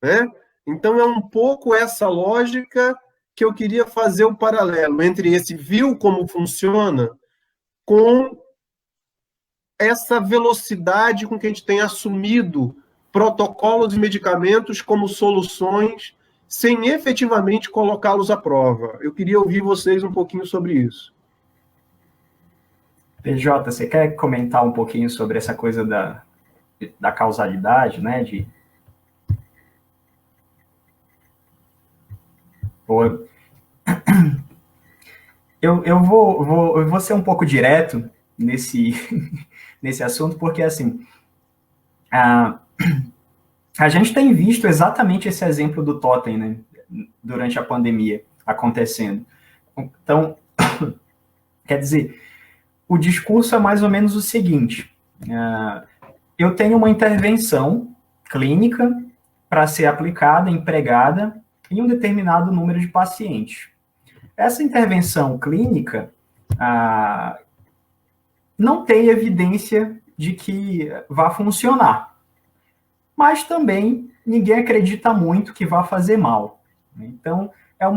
Né? Então é um pouco essa lógica que eu queria fazer o paralelo entre esse viu como funciona com essa velocidade com que a gente tem assumido protocolos e medicamentos como soluções sem efetivamente colocá-los à prova. Eu queria ouvir vocês um pouquinho sobre isso. PJ, você quer comentar um pouquinho sobre essa coisa da causalidade, né? Eu vou ser um pouco direto nesse assunto, porque, assim, a gente tem visto exatamente esse exemplo do totem, né, durante a pandemia acontecendo. Então, quer dizer, o discurso é mais ou menos o seguinte, eu tenho uma intervenção clínica para ser aplicada, empregada em um determinado número de pacientes. Essa intervenção clínica não tem evidência de que vá funcionar, mas também ninguém acredita muito que vá fazer mal. Então, é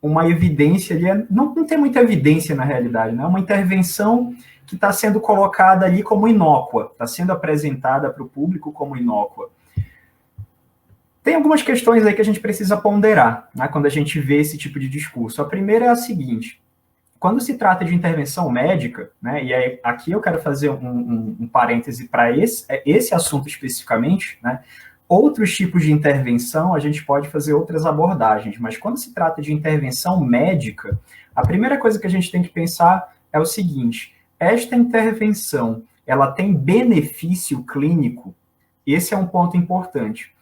uma evidência ali, não tem muita evidência na realidade, né? É uma intervenção que está sendo colocada ali como inócua, está sendo apresentada para o público como inócua. Tem algumas questões aí que a gente precisa ponderar, né, quando a gente vê esse tipo de discurso. A primeira é a seguinte, quando se trata de intervenção médica, né, e aí, aqui eu quero fazer um parêntese para esse assunto especificamente, né, outros tipos de intervenção a gente pode fazer outras abordagens, mas quando se trata de intervenção médica, a primeira coisa que a gente tem que pensar é o seguinte, esta intervenção, ela tem benefício clínico? Esse é um ponto importante.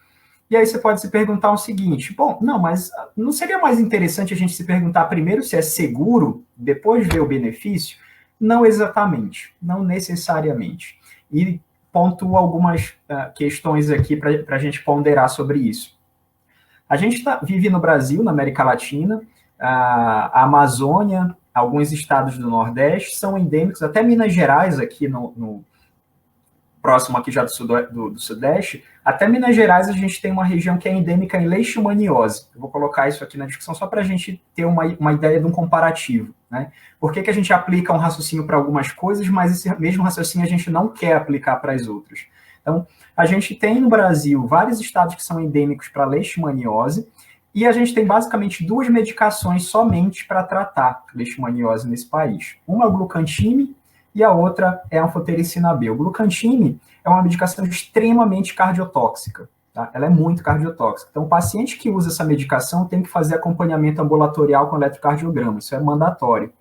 E aí você pode se perguntar o seguinte, bom, não, mas não seria mais interessante a gente se perguntar primeiro se é seguro, depois ver o benefício? Não exatamente, não necessariamente. E pontuo algumas questões aqui para a gente ponderar sobre isso. A gente vive no Brasil, na América Latina, a Amazônia alguns estados do Nordeste são endêmicos, até Minas Gerais, aqui no próximo aqui já do Sudeste, até Minas Gerais a gente tem uma região que é endêmica em leishmaniose. Eu vou colocar isso aqui na discussão só para a gente ter uma ideia de um comparativo. Né? Por que a gente aplica um raciocínio para algumas coisas, mas esse mesmo raciocínio a gente não quer aplicar para as outras? Então, a gente tem no Brasil vários estados que são endêmicos para leishmaniose, e a gente tem basicamente 2 medicações somente para tratar leishmaniose nesse país. Uma é o glucantime e a outra é a anfotericina B. O glucantime é uma medicação extremamente cardiotóxica. Tá? Ela é muito cardiotóxica. Então, o paciente que usa essa medicação tem que fazer acompanhamento ambulatorial com eletrocardiograma. Isso é mandatório.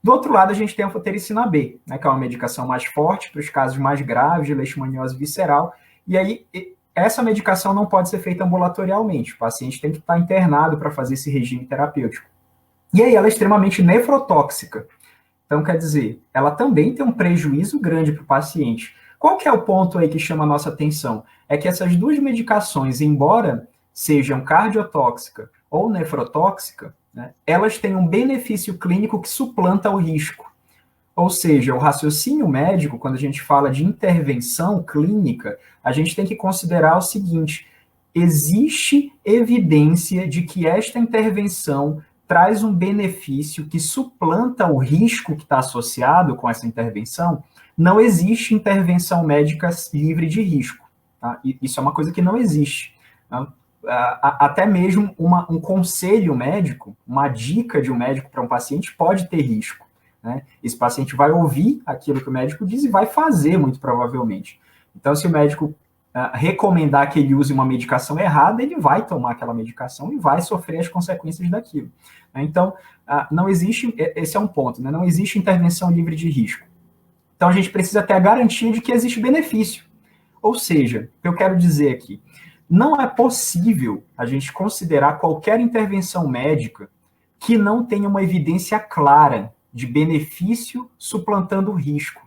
Do outro lado, a gente tem a anfotericina B, né, que é uma medicação mais forte para os casos mais graves de leishmaniose visceral. E aí, essa medicação não pode ser feita ambulatorialmente. O paciente tem que estar internado para fazer esse regime terapêutico. E aí, ela é extremamente nefrotóxica. Então, quer dizer, ela também tem um prejuízo grande para o paciente. Qual que é o ponto aí que chama a nossa atenção? É que essas 2 medicações, embora sejam cardiotóxica ou nefrotóxica, né, elas têm um benefício clínico que suplanta o risco. Ou seja, o raciocínio médico, quando a gente fala de intervenção clínica, a gente tem que considerar o seguinte: existe evidência de que esta intervenção traz um benefício que suplanta o risco que está associado com essa intervenção. Não existe intervenção médica livre de risco. Tá? Isso é uma coisa que não existe. Tá? Até mesmo um conselho médico, uma dica de um médico para um paciente pode ter risco. Né? Esse paciente vai ouvir aquilo que o médico diz e vai fazer, muito provavelmente. Então, se o médico recomendar que ele use uma medicação errada, ele vai tomar aquela medicação e vai sofrer as consequências daquilo. Então, não existe, esse é um ponto, né? Não existe intervenção livre de risco. Então, a gente precisa ter a garantia de que existe benefício. Ou seja, o que eu quero dizer aqui, não é possível a gente considerar qualquer intervenção médica que não tenha uma evidência clara de benefício suplantando o risco.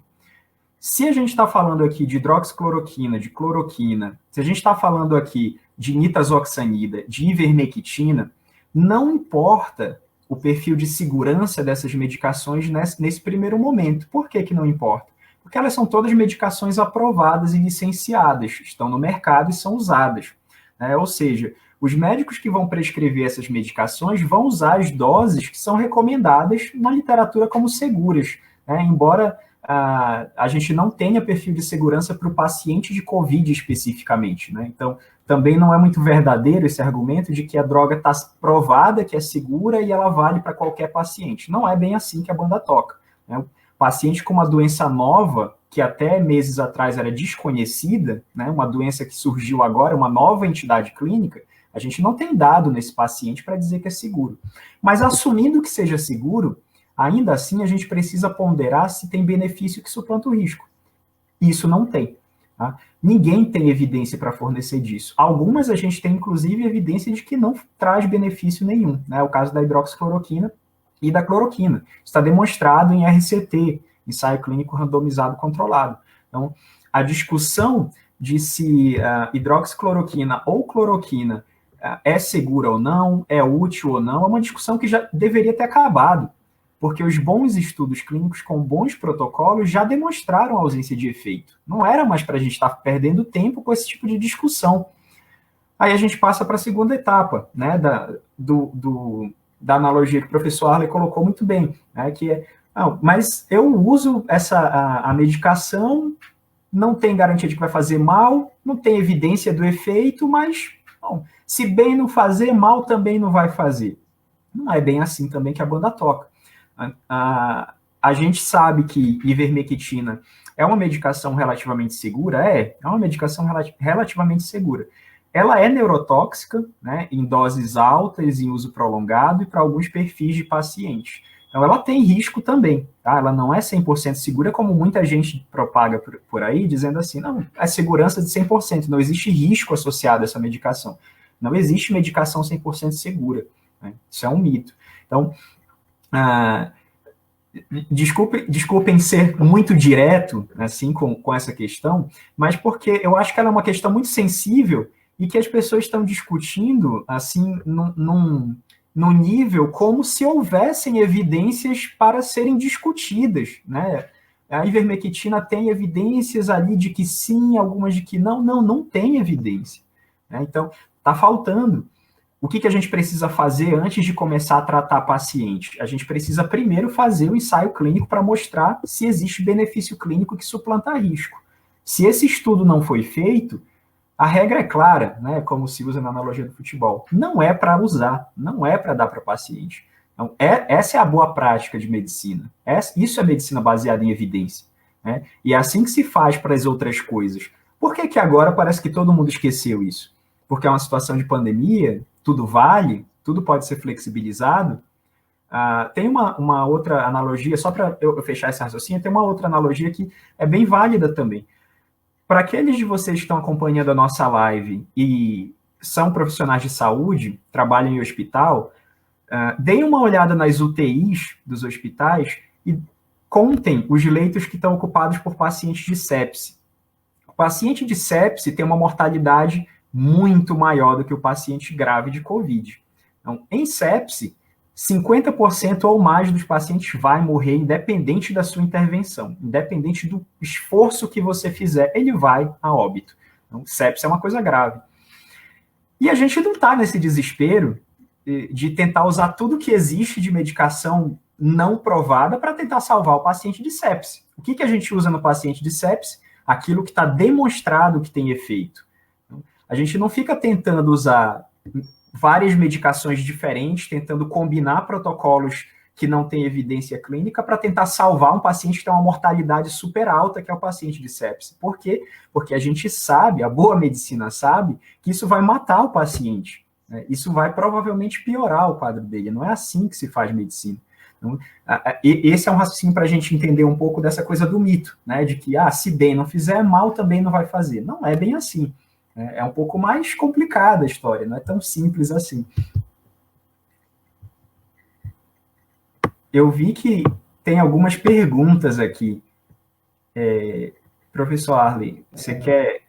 Se a gente está falando aqui de hidroxicloroquina, de cloroquina, se a gente está falando aqui de nitazoxanida, de ivermectina, não importa o perfil de segurança dessas medicações nesse primeiro momento. Por que não importa? Porque elas são todas medicações aprovadas e licenciadas, estão no mercado e são usadas. Né? Ou seja, os médicos que vão prescrever essas medicações vão usar as doses que são recomendadas na literatura como seguras, né? Embora a gente não tenha perfil de segurança para o paciente de COVID especificamente, né? Então, também não é muito verdadeiro esse argumento de que a droga está provada, que é segura e ela vale para qualquer paciente. Não é bem assim que a banda toca. Né? O paciente com uma doença nova, que até meses atrás era desconhecida, né? Uma doença que surgiu agora, uma nova entidade clínica, a gente não tem dado nesse paciente para dizer que é seguro. Mas assumindo que seja seguro, ainda assim, a gente precisa ponderar se tem benefício que suplanta o risco. Isso não tem. Tá? Ninguém tem evidência para fornecer disso. Algumas a gente tem, inclusive, evidência de que não traz benefício nenhum. Né? O caso da hidroxicloroquina e da cloroquina. Está demonstrado em RCT, ensaio clínico randomizado controlado. Então, a discussão de se hidroxicloroquina ou cloroquina é segura ou não, é útil ou não, é uma discussão que já deveria ter acabado. Porque os bons estudos clínicos com bons protocolos já demonstraram a ausência de efeito. Não era mais para a gente estar perdendo tempo com esse tipo de discussão. Aí a gente passa para a segunda etapa, né, da analogia que o professor Arley colocou muito bem, né, que é, mas eu uso a medicação, não tem garantia de que vai fazer mal, não tem evidência do efeito, mas bom, se bem não fazer, mal também não vai fazer. Não é bem assim também que a banda toca. A gente sabe que ivermectina é uma medicação relativamente segura? É uma medicação relativamente segura. Ela é neurotóxica, né, em doses altas, em uso prolongado e para alguns perfis de pacientes. Então, ela tem risco também, tá? Ela não é 100% segura, como muita gente propaga por aí, dizendo assim, não, é segurança de 100%, não existe risco associado a essa medicação. Não existe medicação 100% segura, né? Isso é um mito. Então, desculpem ser muito direto assim com essa questão, mas porque eu acho que ela é uma questão muito sensível e que as pessoas estão discutindo assim no nível como se houvessem evidências para serem discutidas, né? A ivermectina tem evidências ali de que sim, algumas de que não tem evidência, né? Então, está faltando. O que a gente precisa fazer antes de começar a tratar paciente? A gente precisa primeiro fazer o ensaio clínico para mostrar se existe benefício clínico que suplanta risco. Se esse estudo não foi feito, a regra é clara, né, como se usa na analogia do futebol. Não é para usar, não é para dar para paciente. Então, essa é a boa prática de medicina. Isso é medicina baseada em evidência, né? E é assim que se faz para as outras coisas. Por que agora parece que todo mundo esqueceu isso? Porque é uma situação de pandemia, tudo vale, tudo pode ser flexibilizado. Tem uma outra analogia, só para eu fechar esse raciocínio, tem uma outra analogia que é bem válida também. Para aqueles de vocês que estão acompanhando a nossa live e são profissionais de saúde, trabalham em hospital, deem uma olhada nas UTIs dos hospitais e contem os leitos que estão ocupados por pacientes de sepse. O paciente de sepse tem uma mortalidade muito maior do que o paciente grave de COVID. Então, em sepse, 50% ou mais dos pacientes vai morrer, independente da sua intervenção, independente do esforço que você fizer, ele vai a óbito. Então, sepse é uma coisa grave. E a gente não está nesse desespero de tentar usar tudo que existe de medicação não provada para tentar salvar o paciente de sepse. O que a gente usa no paciente de sepse? Aquilo que está demonstrado que tem efeito. A gente não fica tentando usar várias medicações diferentes, tentando combinar protocolos que não têm evidência clínica para tentar salvar um paciente que tem uma mortalidade super alta, que é o paciente de sepse. Por quê? Porque a gente sabe, a boa medicina sabe, que isso vai matar o paciente, né? Isso vai provavelmente piorar o quadro dele. Não é assim que se faz medicina. Então, esse é um raciocínio para a gente entender um pouco dessa coisa do mito, né? De que, se bem não fizer, mal também não vai fazer. Não é bem assim. É um pouco mais complicada a história, não é tão simples assim. Eu vi que tem algumas perguntas aqui. Professor Arley, você quer...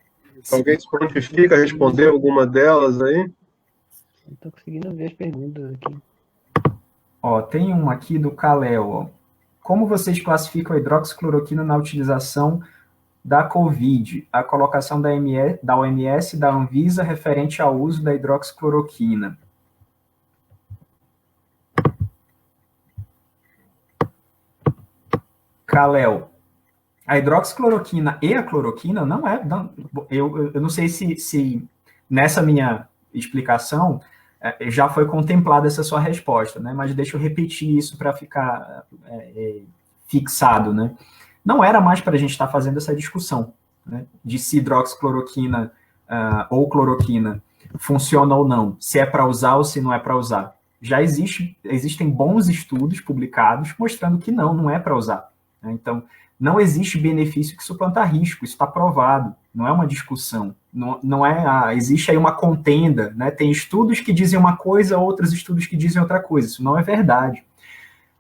Alguém se prontifica a responder alguma delas aí? Não estou conseguindo ver as perguntas aqui. Tem uma aqui do Kalel. Como vocês classificam a hidroxicloroquina na utilização da COVID, a colocação da OMS e da Anvisa referente ao uso da hidroxicloroquina? Kalel, a hidroxicloroquina e a cloroquina não é... Eu não sei se nessa minha explicação já foi contemplada essa sua resposta, né? Mas deixa eu repetir isso para ficar fixado, né? Não era mais para a gente estar fazendo essa discussão, né, de se hidroxicloroquina ou cloroquina funciona ou não, se é para usar ou se não é para usar. Já existem bons estudos publicados mostrando que não é para usar, né? Então, não existe benefício que suplanta risco, isso está provado, não é uma discussão, não é, existe aí uma contenda, né? Tem estudos que dizem uma coisa, outros estudos que dizem outra coisa, isso não é verdade.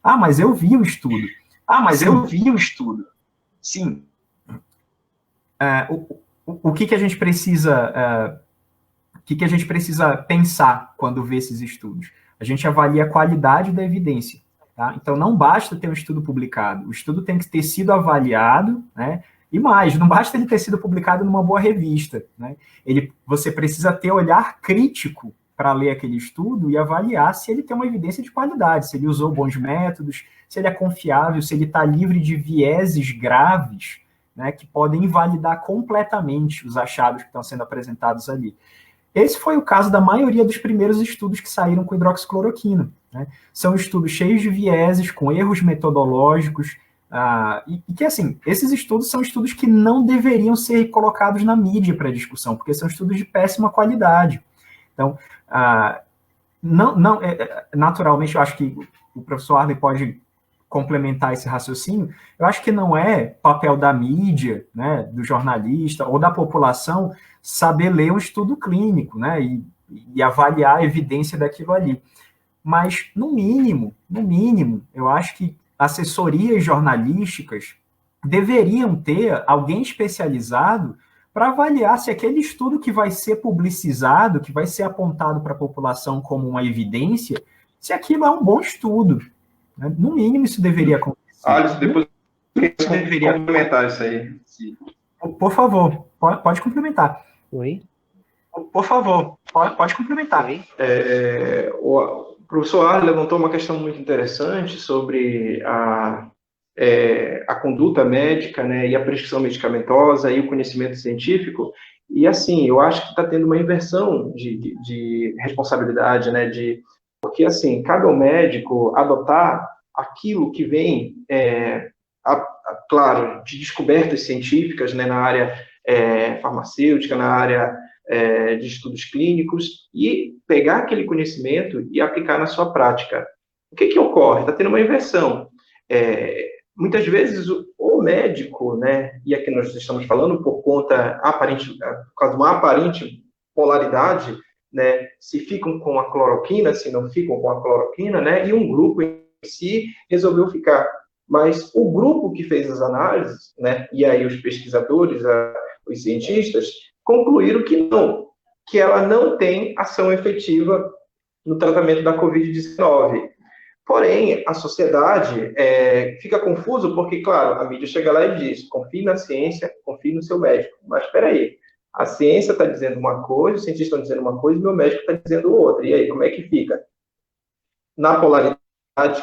Mas eu vi o estudo. Sim. O que a gente precisa... o que a gente precisa pensar quando vê esses estudos? A gente avalia a qualidade da evidência, tá? Então, não basta ter um estudo publicado. O estudo tem que ter sido avaliado, né? E mais, não basta ele ter sido publicado numa boa revista, né? Você precisa ter olhar crítico para ler aquele estudo e avaliar se ele tem uma evidência de qualidade, se ele usou bons métodos, se ele é confiável, se ele está livre de vieses graves, né, que podem invalidar completamente os achados que estão sendo apresentados ali. Esse foi o caso da maioria dos primeiros estudos que saíram com hidroxicloroquina, né? São estudos cheios de vieses, com erros metodológicos, e que, assim, esses estudos são estudos que não deveriam ser colocados na mídia para discussão, porque são estudos de péssima qualidade. Então, naturalmente, eu acho que o professor Arley pode complementar esse raciocínio. Eu acho que não é papel da mídia, né, do jornalista ou da população saber ler um estudo clínico, né, e avaliar a evidência daquilo ali. Mas, no mínimo, eu acho que assessorias jornalísticas deveriam ter alguém especializado para avaliar se aquele estudo que vai ser publicizado, que vai ser apontado para a população como uma evidência, se aquilo é um bom estudo. Né? No mínimo, isso deveria acontecer. Alisson, depois eu deveria complementar isso aí. Por favor, pode complementar. Oi? Por favor, pode complementar. Oi? O professor Arlen levantou uma questão muito interessante sobre a conduta médica, né, e a prescrição medicamentosa e o conhecimento científico. E, assim, eu acho que está tendo uma inversão de responsabilidade, né, porque, assim, cabe ao médico adotar aquilo que vem, claro, de descobertas científicas, né, na área farmacêutica, na área de estudos clínicos, e pegar aquele conhecimento e aplicar na sua prática. O que ocorre? Está tendo uma inversão. Muitas vezes o médico, né, e aqui nós estamos falando por causa de uma aparente polaridade, né, se ficam com a cloroquina, se não ficam com a cloroquina, né, e um grupo em si resolveu ficar. Mas o grupo que fez as análises, né, e aí os pesquisadores, os cientistas, concluíram que ela não tem ação efetiva no tratamento da Covid-19. Porém, a sociedade fica confuso porque, claro, a mídia chega lá e diz: confie na ciência, confie no seu médico. Mas espera aí, a ciência está dizendo uma coisa, os cientistas estão dizendo uma coisa e meu médico está dizendo outra. E aí, como é que fica? Na polaridade,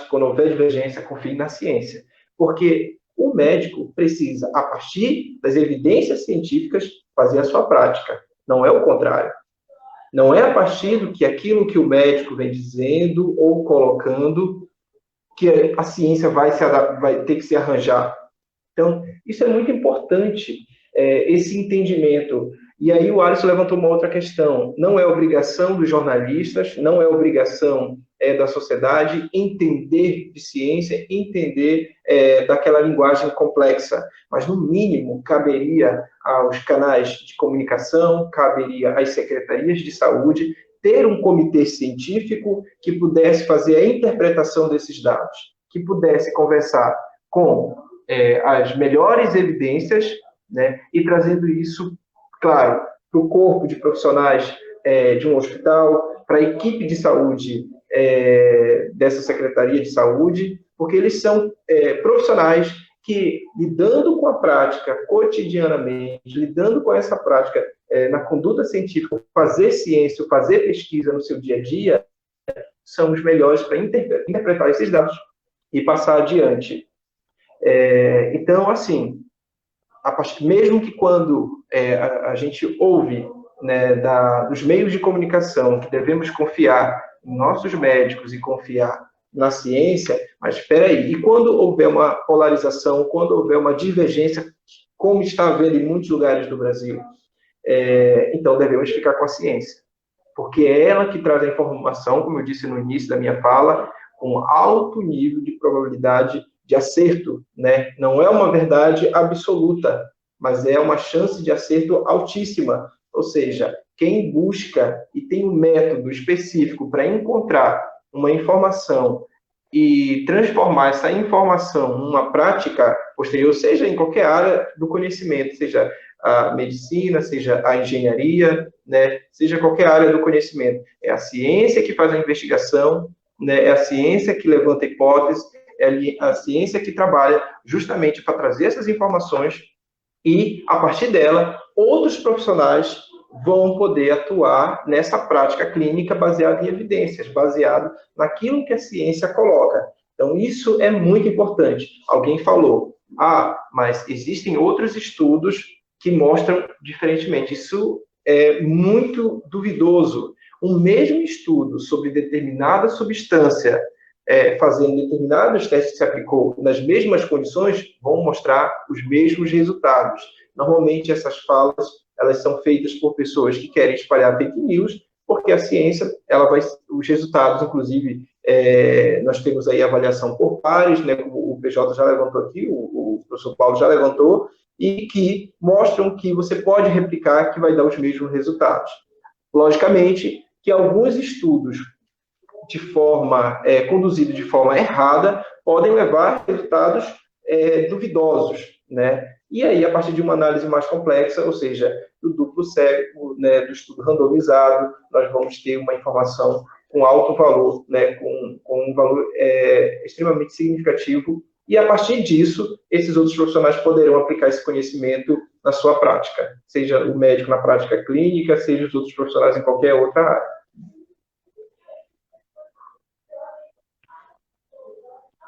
quando houver divergência, confie na ciência. Porque o médico precisa, a partir das evidências científicas, fazer a sua prática. Não é o contrário. Não é a partir do que aquilo que o médico vem dizendo ou colocando que a ciência vai ter que se arranjar. Então, isso é muito importante, esse entendimento. E aí o Alisson levantou uma outra questão. Não é obrigação dos jornalistas, não é obrigação da sociedade entender de ciência, entender daquela linguagem complexa. Mas, no mínimo, caberia aos canais de comunicação, caberia às secretarias de saúde ter um comitê científico que pudesse fazer a interpretação desses dados, que pudesse conversar com as melhores evidências, né, e trazendo isso, claro, para o corpo de profissionais de um hospital, para a equipe de saúde dessa Secretaria de Saúde, porque eles são profissionais que, lidando com a prática cotidianamente, lidando com essa prática na conduta científica, fazer ciência, fazer pesquisa no seu dia a dia, são os melhores para interpretar esses dados e passar adiante. Então, assim, mesmo que quando a gente ouve, né, dos meios de comunicação que devemos confiar em nossos médicos e confiar na ciência, mas espera aí, e quando houver uma polarização, quando houver uma divergência, como está havendo em muitos lugares do Brasil, então devemos ficar com a ciência, porque é ela que traz a informação, como eu disse no início da minha fala, com alto nível de probabilidade de acerto, né? Não é uma verdade absoluta, mas é uma chance de acerto altíssima. Ou seja, quem busca e tem um método específico para encontrar uma informação e transformar essa informação numa prática posterior, seja em qualquer área do conhecimento, seja a medicina, seja a engenharia, né? Seja qualquer área do conhecimento. É a ciência que faz a investigação, né? É a ciência que levanta hipóteses, é a ciência que trabalha justamente para trazer essas informações e, a partir dela, outros profissionais vão poder atuar nessa prática clínica baseada em evidências, baseado naquilo que a ciência coloca. Então, isso é muito importante. Alguém falou, mas existem outros estudos que mostram diferentemente. Isso é muito duvidoso. Um mesmo estudo sobre determinada substância, fazendo determinados testes que se aplicou nas mesmas condições, vão mostrar os mesmos resultados. Normalmente, essas falas, elas são feitas por pessoas que querem espalhar fake news, porque a ciência, os resultados, inclusive, nós temos aí avaliação por pares, né, como o PJ já levantou aqui, o professor Paulo já levantou, e que mostram que você pode replicar, que vai dar os mesmos resultados. Logicamente, que alguns estudos conduzidos de forma errada, podem levar a resultados duvidosos, né? E aí, a partir de uma análise mais complexa, ou seja, do duplo cego, né, do estudo randomizado, nós vamos ter uma informação com alto valor, né, com um valor extremamente significativo, e a partir disso, esses outros profissionais poderão aplicar esse conhecimento na sua prática, seja o médico na prática clínica, seja os outros profissionais em qualquer outra área.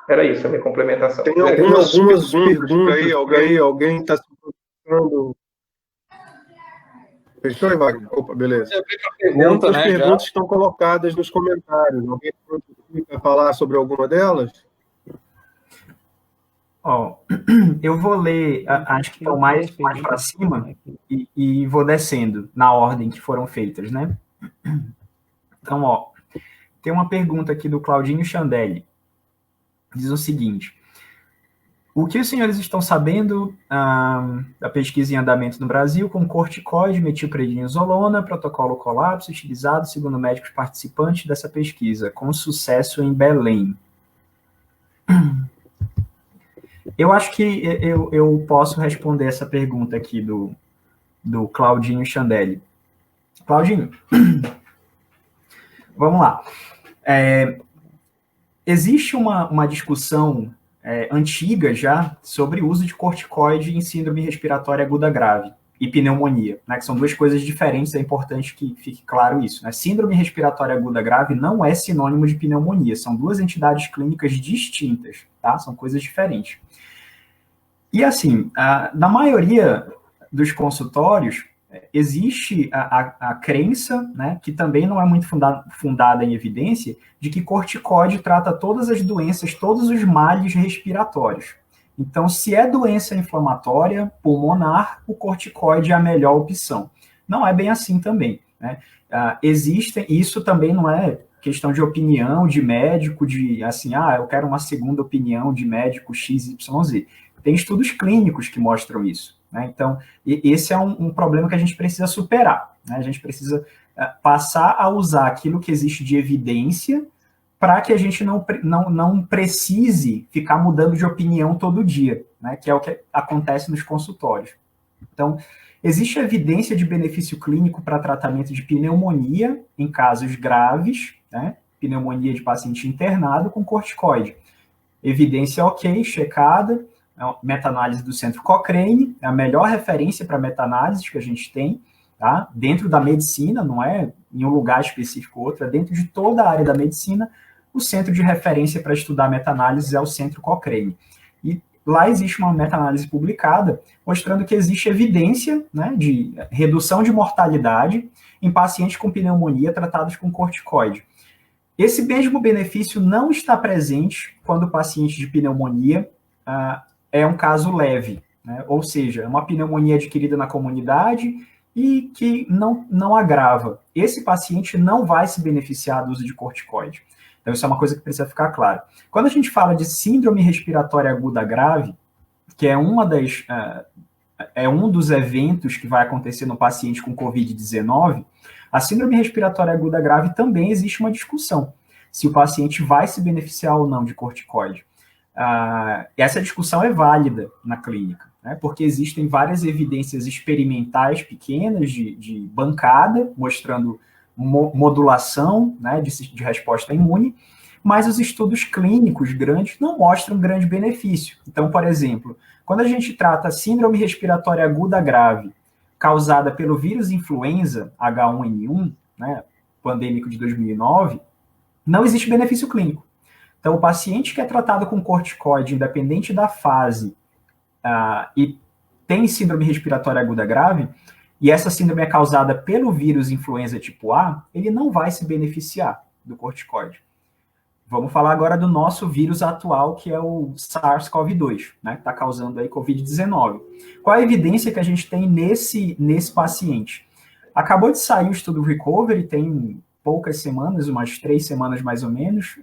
Era isso a minha complementação. Tem algumas perguntas aí, alguém está se perguntando. Fechou aí, Wagner? Opa, beleza. Pergunta, As perguntas estão colocadas nos comentários. Alguém quer falar sobre alguma delas? Eu vou ler, acho que estão mais para cima, e vou descendo na ordem que foram feitas, né? Então, tem uma pergunta aqui do Claudinho Chandelli. Diz o seguinte: o que os senhores estão sabendo da pesquisa em andamento no Brasil com corticoide, metilprednisolona, protocolo colapso, utilizado segundo médicos participantes dessa pesquisa, com sucesso em Belém? Eu acho que eu posso responder essa pergunta aqui do Claudinho Chandelli. Claudinho, vamos lá. Existe uma discussão antiga já sobre o uso de corticoide em síndrome respiratória aguda grave e pneumonia, né, que são duas coisas diferentes, é importante que fique claro isso. Né? Síndrome respiratória aguda grave não é sinônimo de pneumonia, são duas entidades clínicas distintas, tá? São coisas diferentes. E assim, na maioria dos consultórios, existe a crença, né, que também não é muito fundada em evidência, de que corticoide trata todas as doenças, todos os males respiratórios. Então, se é doença inflamatória pulmonar, o corticoide é a melhor opção. Não é bem assim também, né? Existem, isso também não é questão de opinião de médico, de assim, eu quero uma segunda opinião de médico XYZ. Tem estudos clínicos que mostram isso. Né? Então, esse é um problema que a gente precisa superar. Né? A gente precisa passar a usar aquilo que existe de evidência para que a gente não precise ficar mudando de opinião todo dia, né? Que é o que acontece nos consultórios. Então, existe evidência de benefício clínico para tratamento de pneumonia em casos graves, né? Pneumonia de paciente internado com corticoide. Evidência ok, checada, meta-análise do Centro Cochrane, é a melhor referência para meta-análises que a gente tem, tá? Dentro da medicina, não é em um lugar específico ou outro, é dentro de toda a área da medicina, o centro de referência para estudar meta-análises é o Centro Cochrane. E lá existe uma meta-análise publicada mostrando que existe evidência, né, de redução de mortalidade em pacientes com pneumonia tratados com corticoide. Esse mesmo benefício não está presente quando o paciente de pneumonia é um caso leve, né? Ou seja, é uma pneumonia adquirida na comunidade e que não agrava. Esse paciente não vai se beneficiar do uso de corticoide. Então, isso é uma coisa que precisa ficar claro. Quando a gente fala de síndrome respiratória aguda grave, que é um dos eventos que vai acontecer no paciente com Covid-19, a síndrome respiratória aguda grave também existe uma discussão se o paciente vai se beneficiar ou não de corticoide. Essa discussão é válida na clínica, né, porque existem várias evidências experimentais pequenas de bancada, mostrando modulação, né, de resposta imune, mas os estudos clínicos grandes não mostram grande benefício. Então, por exemplo, quando a gente trata a síndrome respiratória aguda grave causada pelo vírus influenza H1N1, né, pandêmico de 2009, não existe benefício clínico. Então, o paciente que é tratado com corticoide, independente da fase, e tem síndrome respiratória aguda grave, e essa síndrome é causada pelo vírus influenza tipo A, ele não vai se beneficiar do corticoide. Vamos falar agora do nosso vírus atual, que é o SARS-CoV-2, né, que está causando aí Covid-19. Qual a evidência que a gente tem nesse paciente? Acabou de sair o estudo Recovery, tem poucas semanas, umas 3 semanas mais ou menos,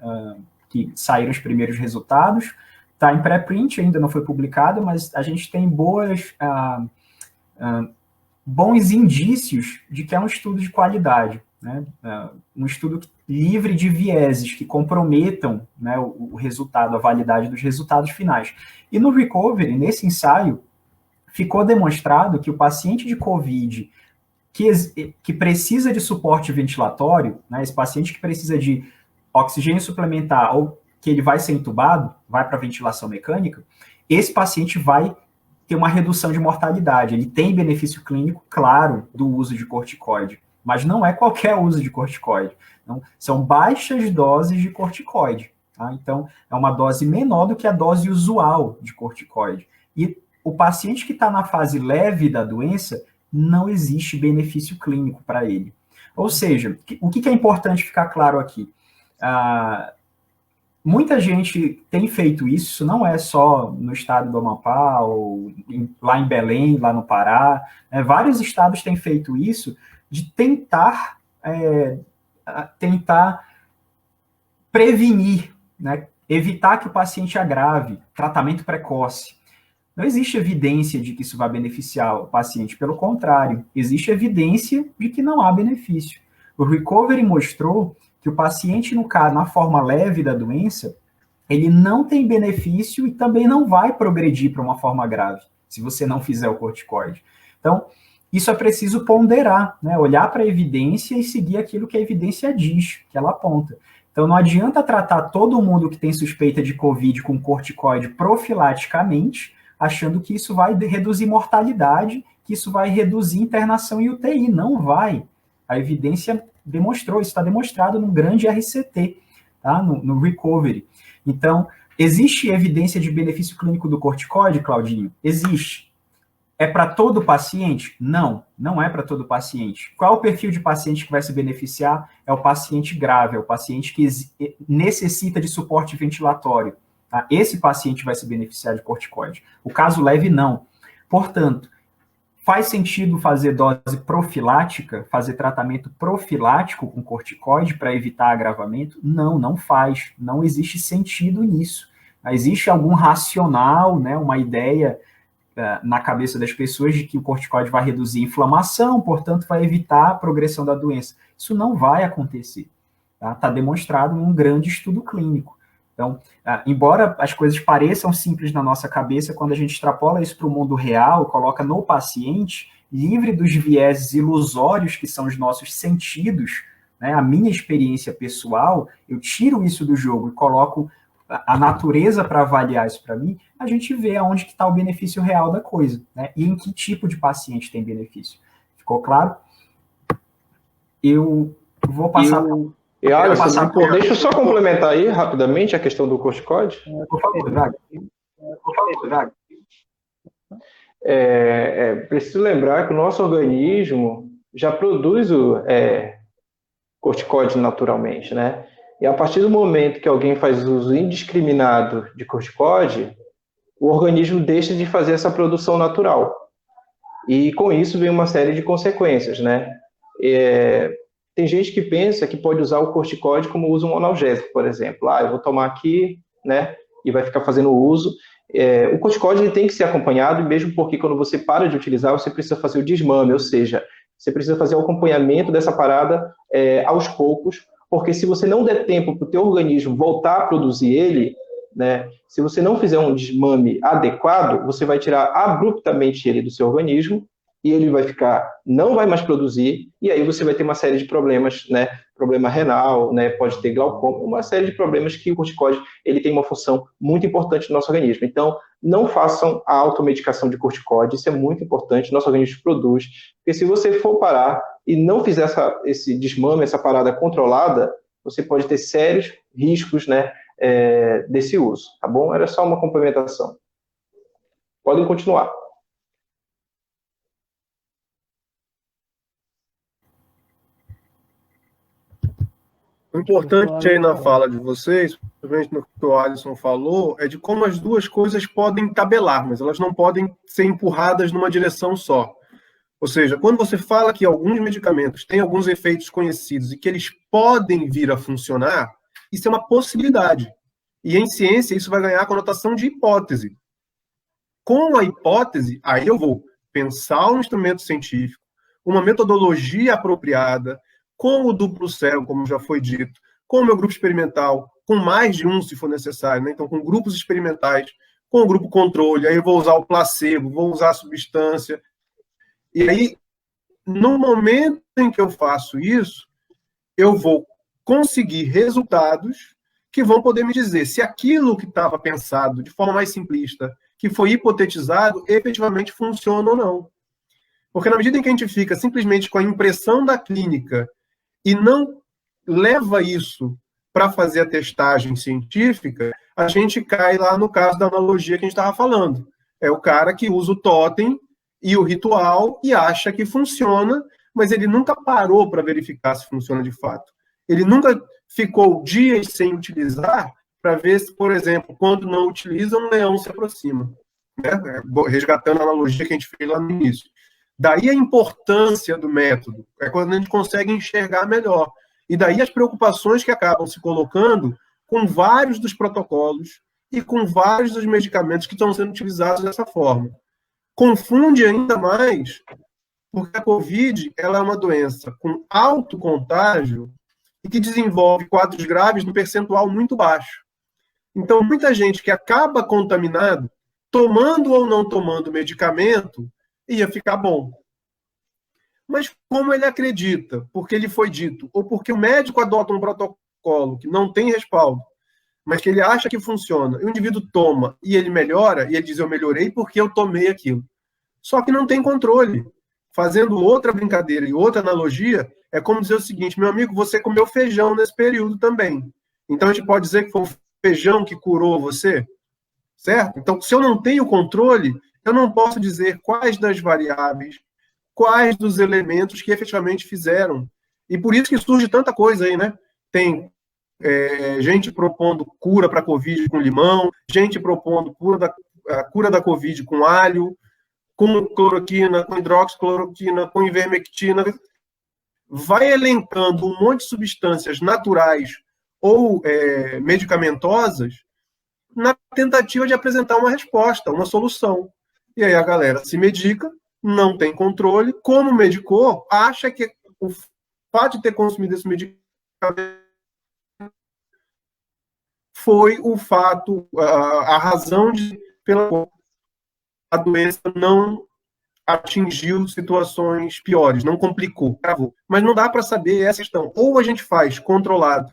que saíram os primeiros resultados. Está em pré-print, ainda não foi publicado, mas a gente tem bons indícios de que é um estudo de qualidade, né? Um estudo livre de vieses que comprometam, né, o resultado, a validade dos resultados finais. E no Recovery, nesse ensaio, ficou demonstrado que o paciente de COVID que precisa de suporte ventilatório, né, esse paciente que precisa de oxigênio suplementar ou que ele vai ser entubado, vai para ventilação mecânica, esse paciente vai ter uma redução de mortalidade. Ele tem benefício clínico, claro, do uso de corticoide, mas não é qualquer uso de corticoide. Então, são baixas doses de corticoide. Tá? Então, é uma dose menor do que a dose usual de corticoide. E o paciente que está na fase leve da doença, não existe benefício clínico para ele. Ou seja, o que é importante ficar claro aqui? Muita gente tem feito isso, não é só no estado do Amapá, ou lá em Belém, lá no Pará, né? Vários estados têm feito isso, de tentar prevenir, né? Evitar que o paciente agrave, tratamento precoce. Não existe evidência de que isso vai beneficiar o paciente, pelo contrário, existe evidência de que não há benefício. O Recovery mostrou que o paciente, na forma leve da doença, ele não tem benefício e também não vai progredir para uma forma grave, se você não fizer o corticoide. Então, isso é preciso ponderar, né? Olhar para a evidência e seguir aquilo que a evidência diz, que ela aponta. Então, não adianta tratar todo mundo que tem suspeita de COVID com corticoide profilaticamente, achando que isso vai reduzir mortalidade, que isso vai reduzir internação em UTI. Não vai. A evidência demonstrou, isso está demonstrado num grande RCT, tá? No Recovery. Então, existe evidência de benefício clínico do corticoide, Claudinho? Existe. É para todo paciente? Não, não é para todo paciente. Qual é o perfil de paciente que vai se beneficiar? É o paciente grave, é o paciente que necessita de suporte ventilatório. Tá? Esse paciente vai se beneficiar de corticoide. O caso leve, não. Portanto, faz sentido fazer dose profilática, fazer tratamento profilático com corticoide para evitar agravamento? Não, não faz. Não existe sentido nisso. Existe algum racional, né, uma ideia na cabeça das pessoas de que o corticoide vai reduzir a inflamação, portanto, vai evitar a progressão da doença. Isso não vai acontecer. Tá demonstrado num grande estudo clínico. Então, embora as coisas pareçam simples na nossa cabeça, quando a gente extrapola isso para o mundo real, coloca no paciente, livre dos vieses ilusórios que são os nossos sentidos, né, a minha experiência pessoal, eu tiro isso do jogo e coloco a natureza para avaliar isso para mim, a gente vê aonde que está o benefício real da coisa, né, e em que tipo de paciente tem benefício. Ficou claro? Eu vou passar... Deixa eu só complementar aí rapidamente a questão do corticoide. Por favor, Drago. Preciso lembrar que o nosso organismo já produz o corticoide naturalmente, né? E a partir do momento que alguém faz uso indiscriminado de corticoide, o organismo deixa de fazer essa produção natural. E com isso vem uma série de consequências, né? Tem gente que pensa que pode usar o corticoide como uso um analgésico, por exemplo. Eu vou tomar aqui, né, e vai ficar fazendo uso. O corticoide ele tem que ser acompanhado, mesmo porque quando você para de utilizar, você precisa fazer o desmame, ou seja, você precisa fazer o acompanhamento dessa parada aos poucos, porque se você não der tempo para o teu organismo voltar a produzir ele, né, se você não fizer um desmame adequado, você vai tirar abruptamente ele do seu organismo, e ele não vai mais produzir, e aí você vai ter uma série de problemas, né? Problema renal, né? Pode ter glaucoma, uma série de problemas que o corticoide ele tem uma função muito importante no nosso organismo. Então, não façam a automedicação de corticoide, isso é muito importante, nosso organismo produz, porque se você for parar e não fizer esse desmame, essa parada controlada, você pode ter sérios riscos, né, desse uso, tá bom? Era só uma complementação. Podem continuar. O importante aí na fala de vocês, principalmente no que o Alisson falou, é de como as duas coisas podem tabelar, mas elas não podem ser empurradas numa direção só. Ou seja, quando você fala que alguns medicamentos têm alguns efeitos conhecidos e que eles podem vir a funcionar, isso é uma possibilidade. E em ciência isso vai ganhar a conotação de hipótese. Com a hipótese, aí eu vou pensar um instrumento científico, uma metodologia apropriada, com o duplo cego, como já foi dito, com o meu grupo experimental, com mais de um, se for necessário, né? Então, com grupos experimentais, com o grupo controle, aí eu vou usar o placebo, vou usar a substância. E aí, no momento em que eu faço isso, eu vou conseguir resultados que vão poder me dizer se aquilo que estava pensado de forma mais simplista, que foi hipotetizado, efetivamente funciona ou não. Porque na medida em que a gente fica simplesmente com a impressão da clínica e não leva isso para fazer a testagem científica, a gente cai lá no caso da analogia que a gente estava falando. É o cara que usa o totem e o ritual e acha que funciona, mas ele nunca parou para verificar se funciona de fato. Ele nunca ficou dias sem utilizar para ver se, por exemplo, quando não utiliza, um leão se aproxima. Né? Resgatando a analogia que a gente fez lá no início. Daí a importância do método, é quando a gente consegue enxergar melhor. E daí as preocupações que acabam se colocando com vários dos protocolos e com vários dos medicamentos que estão sendo utilizados dessa forma. Confunde ainda mais, porque a Covid ela é uma doença com alto contágio e que desenvolve quadros graves no percentual muito baixo. Então, muita gente que acaba contaminado, tomando ou não tomando medicamento, ia ficar bom. Mas como ele acredita, porque ele foi dito, ou porque o médico adota um protocolo que não tem respaldo, mas que ele acha que funciona, e o indivíduo toma e ele melhora, e ele diz, eu melhorei porque eu tomei aquilo. Só que não tem controle. Fazendo outra brincadeira e outra analogia, é como dizer o seguinte, meu amigo, você comeu feijão nesse período também. Então a gente pode dizer que foi o feijão que curou você? Certo? Então, se eu não tenho controle, eu não posso dizer quais das variáveis, quais dos elementos que efetivamente fizeram. E por isso que surge tanta coisa aí, né? Tem gente propondo cura para a Covid com limão, gente propondo cura da Covid com alho, com cloroquina, com hidroxicloroquina, com ivermectina. Vai elencando um monte de substâncias naturais ou medicamentosas na tentativa de apresentar uma resposta, uma solução. E aí a galera se medica, não tem controle, como medicou, acha que o fato de ter consumido esse medicamento foi o fato, a razão pela qual a doença não atingiu situações piores, não complicou, travou. Mas não dá para saber essa questão. Ou a gente faz controlado,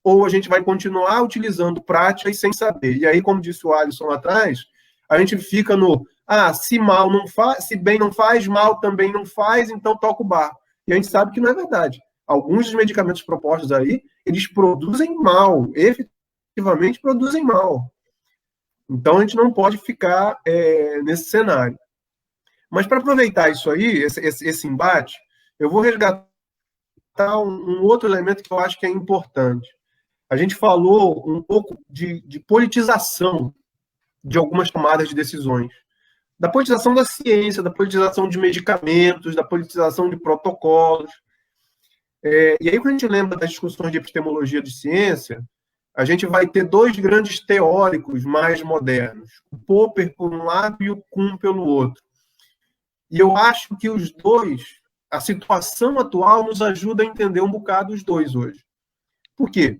ou a gente vai continuar utilizando práticas sem saber. E aí, como disse o Alisson lá atrás, a gente fica no se mal não faz, se bem não faz, mal também não faz, então toca o barco. E a gente sabe que não é verdade. Alguns dos medicamentos propostos aí, eles produzem mal, efetivamente produzem mal. Então a gente não pode ficar nesse cenário. Mas para aproveitar isso aí, esse embate, eu vou resgatar um outro elemento que eu acho que é importante. A gente falou um pouco de politização de algumas tomadas de decisões. Da politização da ciência, da politização de medicamentos, da politização de protocolos. E aí, quando a gente lembra das discussões de epistemologia de ciência, a gente vai ter dois grandes teóricos mais modernos, o Popper por um lado e o Kuhn pelo outro. E eu acho que os dois, a situação atual nos ajuda a entender um bocado os dois hoje. Por quê?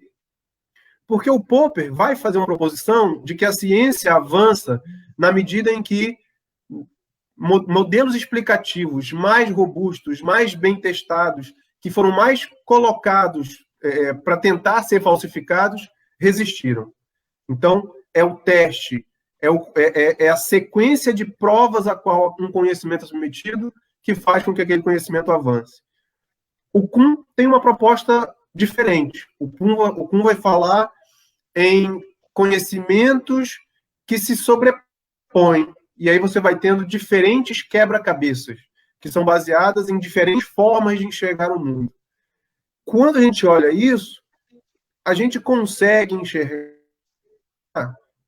Porque o Popper vai fazer uma proposição de que a ciência avança na medida em que modelos explicativos mais robustos, mais bem testados, que foram mais colocados para tentar ser falsificados, resistiram. Então, é o teste, é a sequência de provas a qual um conhecimento é submetido que faz com que aquele conhecimento avance. O Kuhn tem uma proposta diferente. O Kuhn vai falar em conhecimentos que se sobrepõem. E aí você vai tendo diferentes quebra-cabeças, que são baseadas em diferentes formas de enxergar o mundo. Quando a gente olha isso, a gente consegue enxergar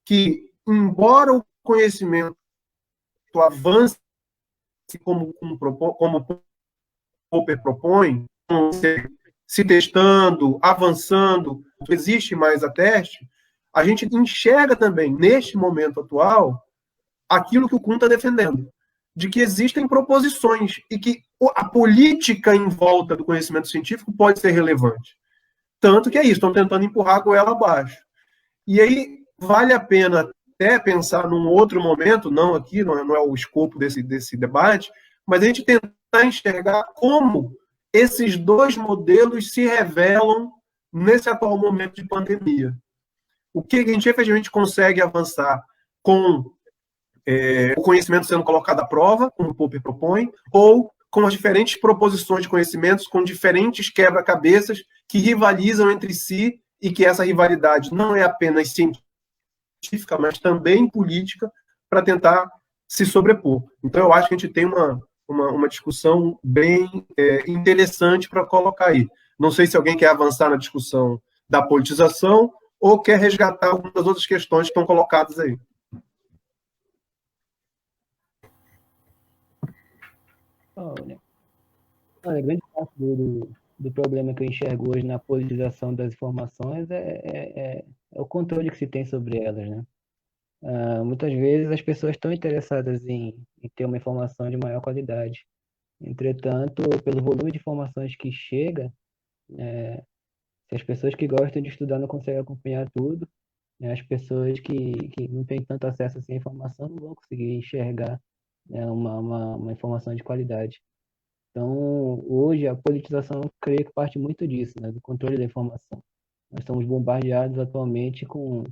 que, embora o conhecimento avance como Popper propõe, se testando, avançando, existe mais a teste, a gente enxerga também, neste momento atual, aquilo que o Kuhn está defendendo, de que existem proposições e que a política em volta do conhecimento científico pode ser relevante. Tanto que é isso, estão tentando empurrar a goela abaixo. E aí vale a pena até pensar num outro momento, não aqui, não é o escopo desse debate, mas a gente tentar tentar enxergar como esses dois modelos se revelam nesse atual momento de pandemia. O que a gente efetivamente consegue avançar com o conhecimento sendo colocado à prova, como o Popper propõe, ou com as diferentes proposições de conhecimentos, com diferentes quebra-cabeças que rivalizam entre si, e que essa rivalidade não é apenas científica, mas também política, para tentar se sobrepor. Então, eu acho que a gente tem uma discussão bem interessante para colocar aí. Não sei se alguém quer avançar na discussão da politização ou quer resgatar algumas das outras questões que estão colocadas aí. Olha, grande parte do problema que eu enxergo hoje na politização das informações é o controle que se tem sobre elas, né? Muitas vezes as pessoas estão interessadas em ter uma informação de maior qualidade. Entretanto, pelo volume de informações que chega, se as pessoas que gostam de estudar não conseguem acompanhar tudo, né, as pessoas que não têm tanto acesso assim, à informação não vão conseguir enxergar, né, uma informação de qualidade. Então, hoje, a politização, eu creio que parte muito disso, né, do controle da informação. Nós estamos bombardeados atualmente com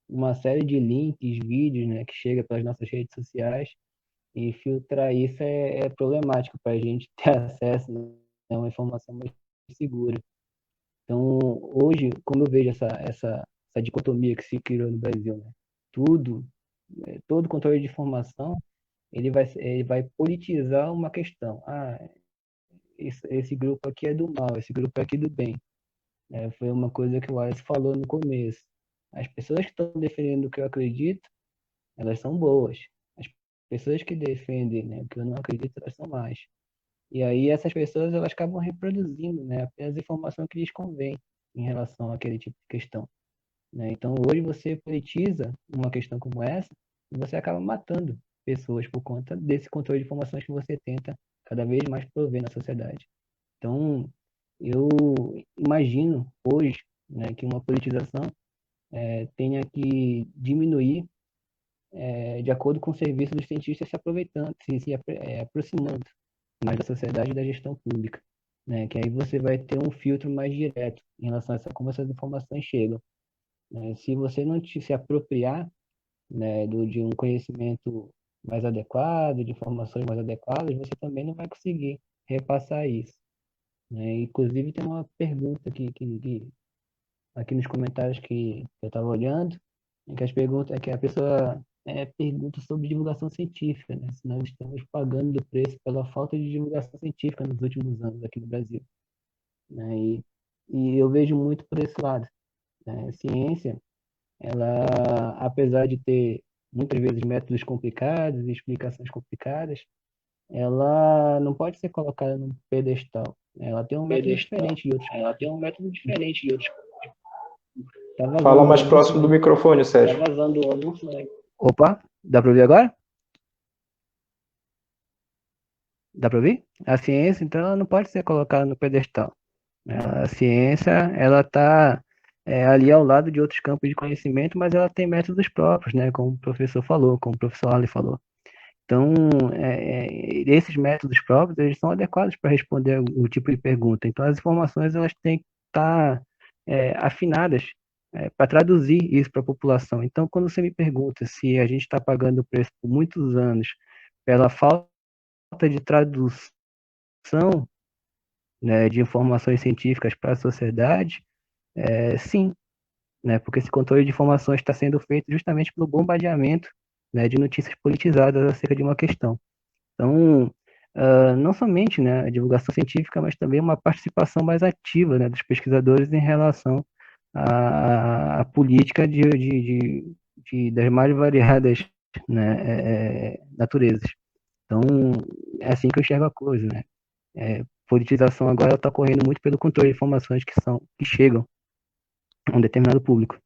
uma série de links, vídeos, né, que chega pelas nossas redes sociais, e filtrar isso é problemático para a gente ter acesso, né, a uma informação mais segura. Então, hoje, como eu vejo essa dicotomia que se criou no Brasil, né, todo controle de informação, ele vai politizar uma questão. Esse grupo aqui é do mal, esse grupo aqui é do bem. Foi uma coisa que o Wallace falou no começo. As pessoas que estão defendendo o que eu acredito, elas são boas. As pessoas que defendem, né, o que eu não acredito, elas são más. E aí essas pessoas, elas acabam reproduzindo, né, apenas a informação que lhes convém em relação àquele tipo de questão, né? Então, hoje você politiza uma questão como essa e você acaba matando pessoas por conta desse controle de informações que você tenta cada vez mais prover na sociedade. Então, eu imagino hoje, né, que uma politização tenha que diminuir de acordo com o serviço dos cientistas se aproveitando, se aproximando mais da sociedade e da gestão pública, né? Que aí você vai ter um filtro mais direto em relação a como essas informações chegam. Se você não se apropriar, né, de um conhecimento mais adequado, de informações mais adequadas, você também não vai conseguir repassar isso, né? Inclusive, tem uma pergunta aqui nos comentários que eu estava olhando, que a pessoa pergunta sobre divulgação científica, né? Se nós estamos pagando o preço pela falta de divulgação científica nos últimos anos aqui no Brasil, né? E eu vejo muito por esse lado, né? A ciência, ela, apesar de ter muitas vezes métodos complicados e explicações complicadas, ela não pode ser colocada num pedestal. Ela tem um método diferente de outros. Fala mais próximo do microfone, Sérgio. Tá vazando o anúncio, né? Opa, dá para ouvir agora? Dá para ouvir? A ciência, então, ela não pode ser colocada no pedestal. A ciência, ela está ali ao lado de outros campos de conhecimento, mas ela tem métodos próprios, né? Como o professor falou, como o professor Arley falou. Então, esses métodos próprios, eles são adequados para responder o tipo de pergunta. Então, as informações, elas têm que estar afinadas para traduzir isso para a população. Então, quando você me pergunta se a gente está pagando o preço por muitos anos pela falta de tradução, né, de informações científicas para a sociedade, sim, né, porque esse controle de informações está sendo feito justamente pelo bombardeamento, né, de notícias politizadas acerca de uma questão. Então, não somente, né, a divulgação científica, mas também uma participação mais ativa, né, dos pesquisadores em relação à política das mais variadas, né, naturezas. Então, é assim que eu enxergo a coisa, né? Politização agora está correndo muito pelo controle de informações que chegam a um determinado público.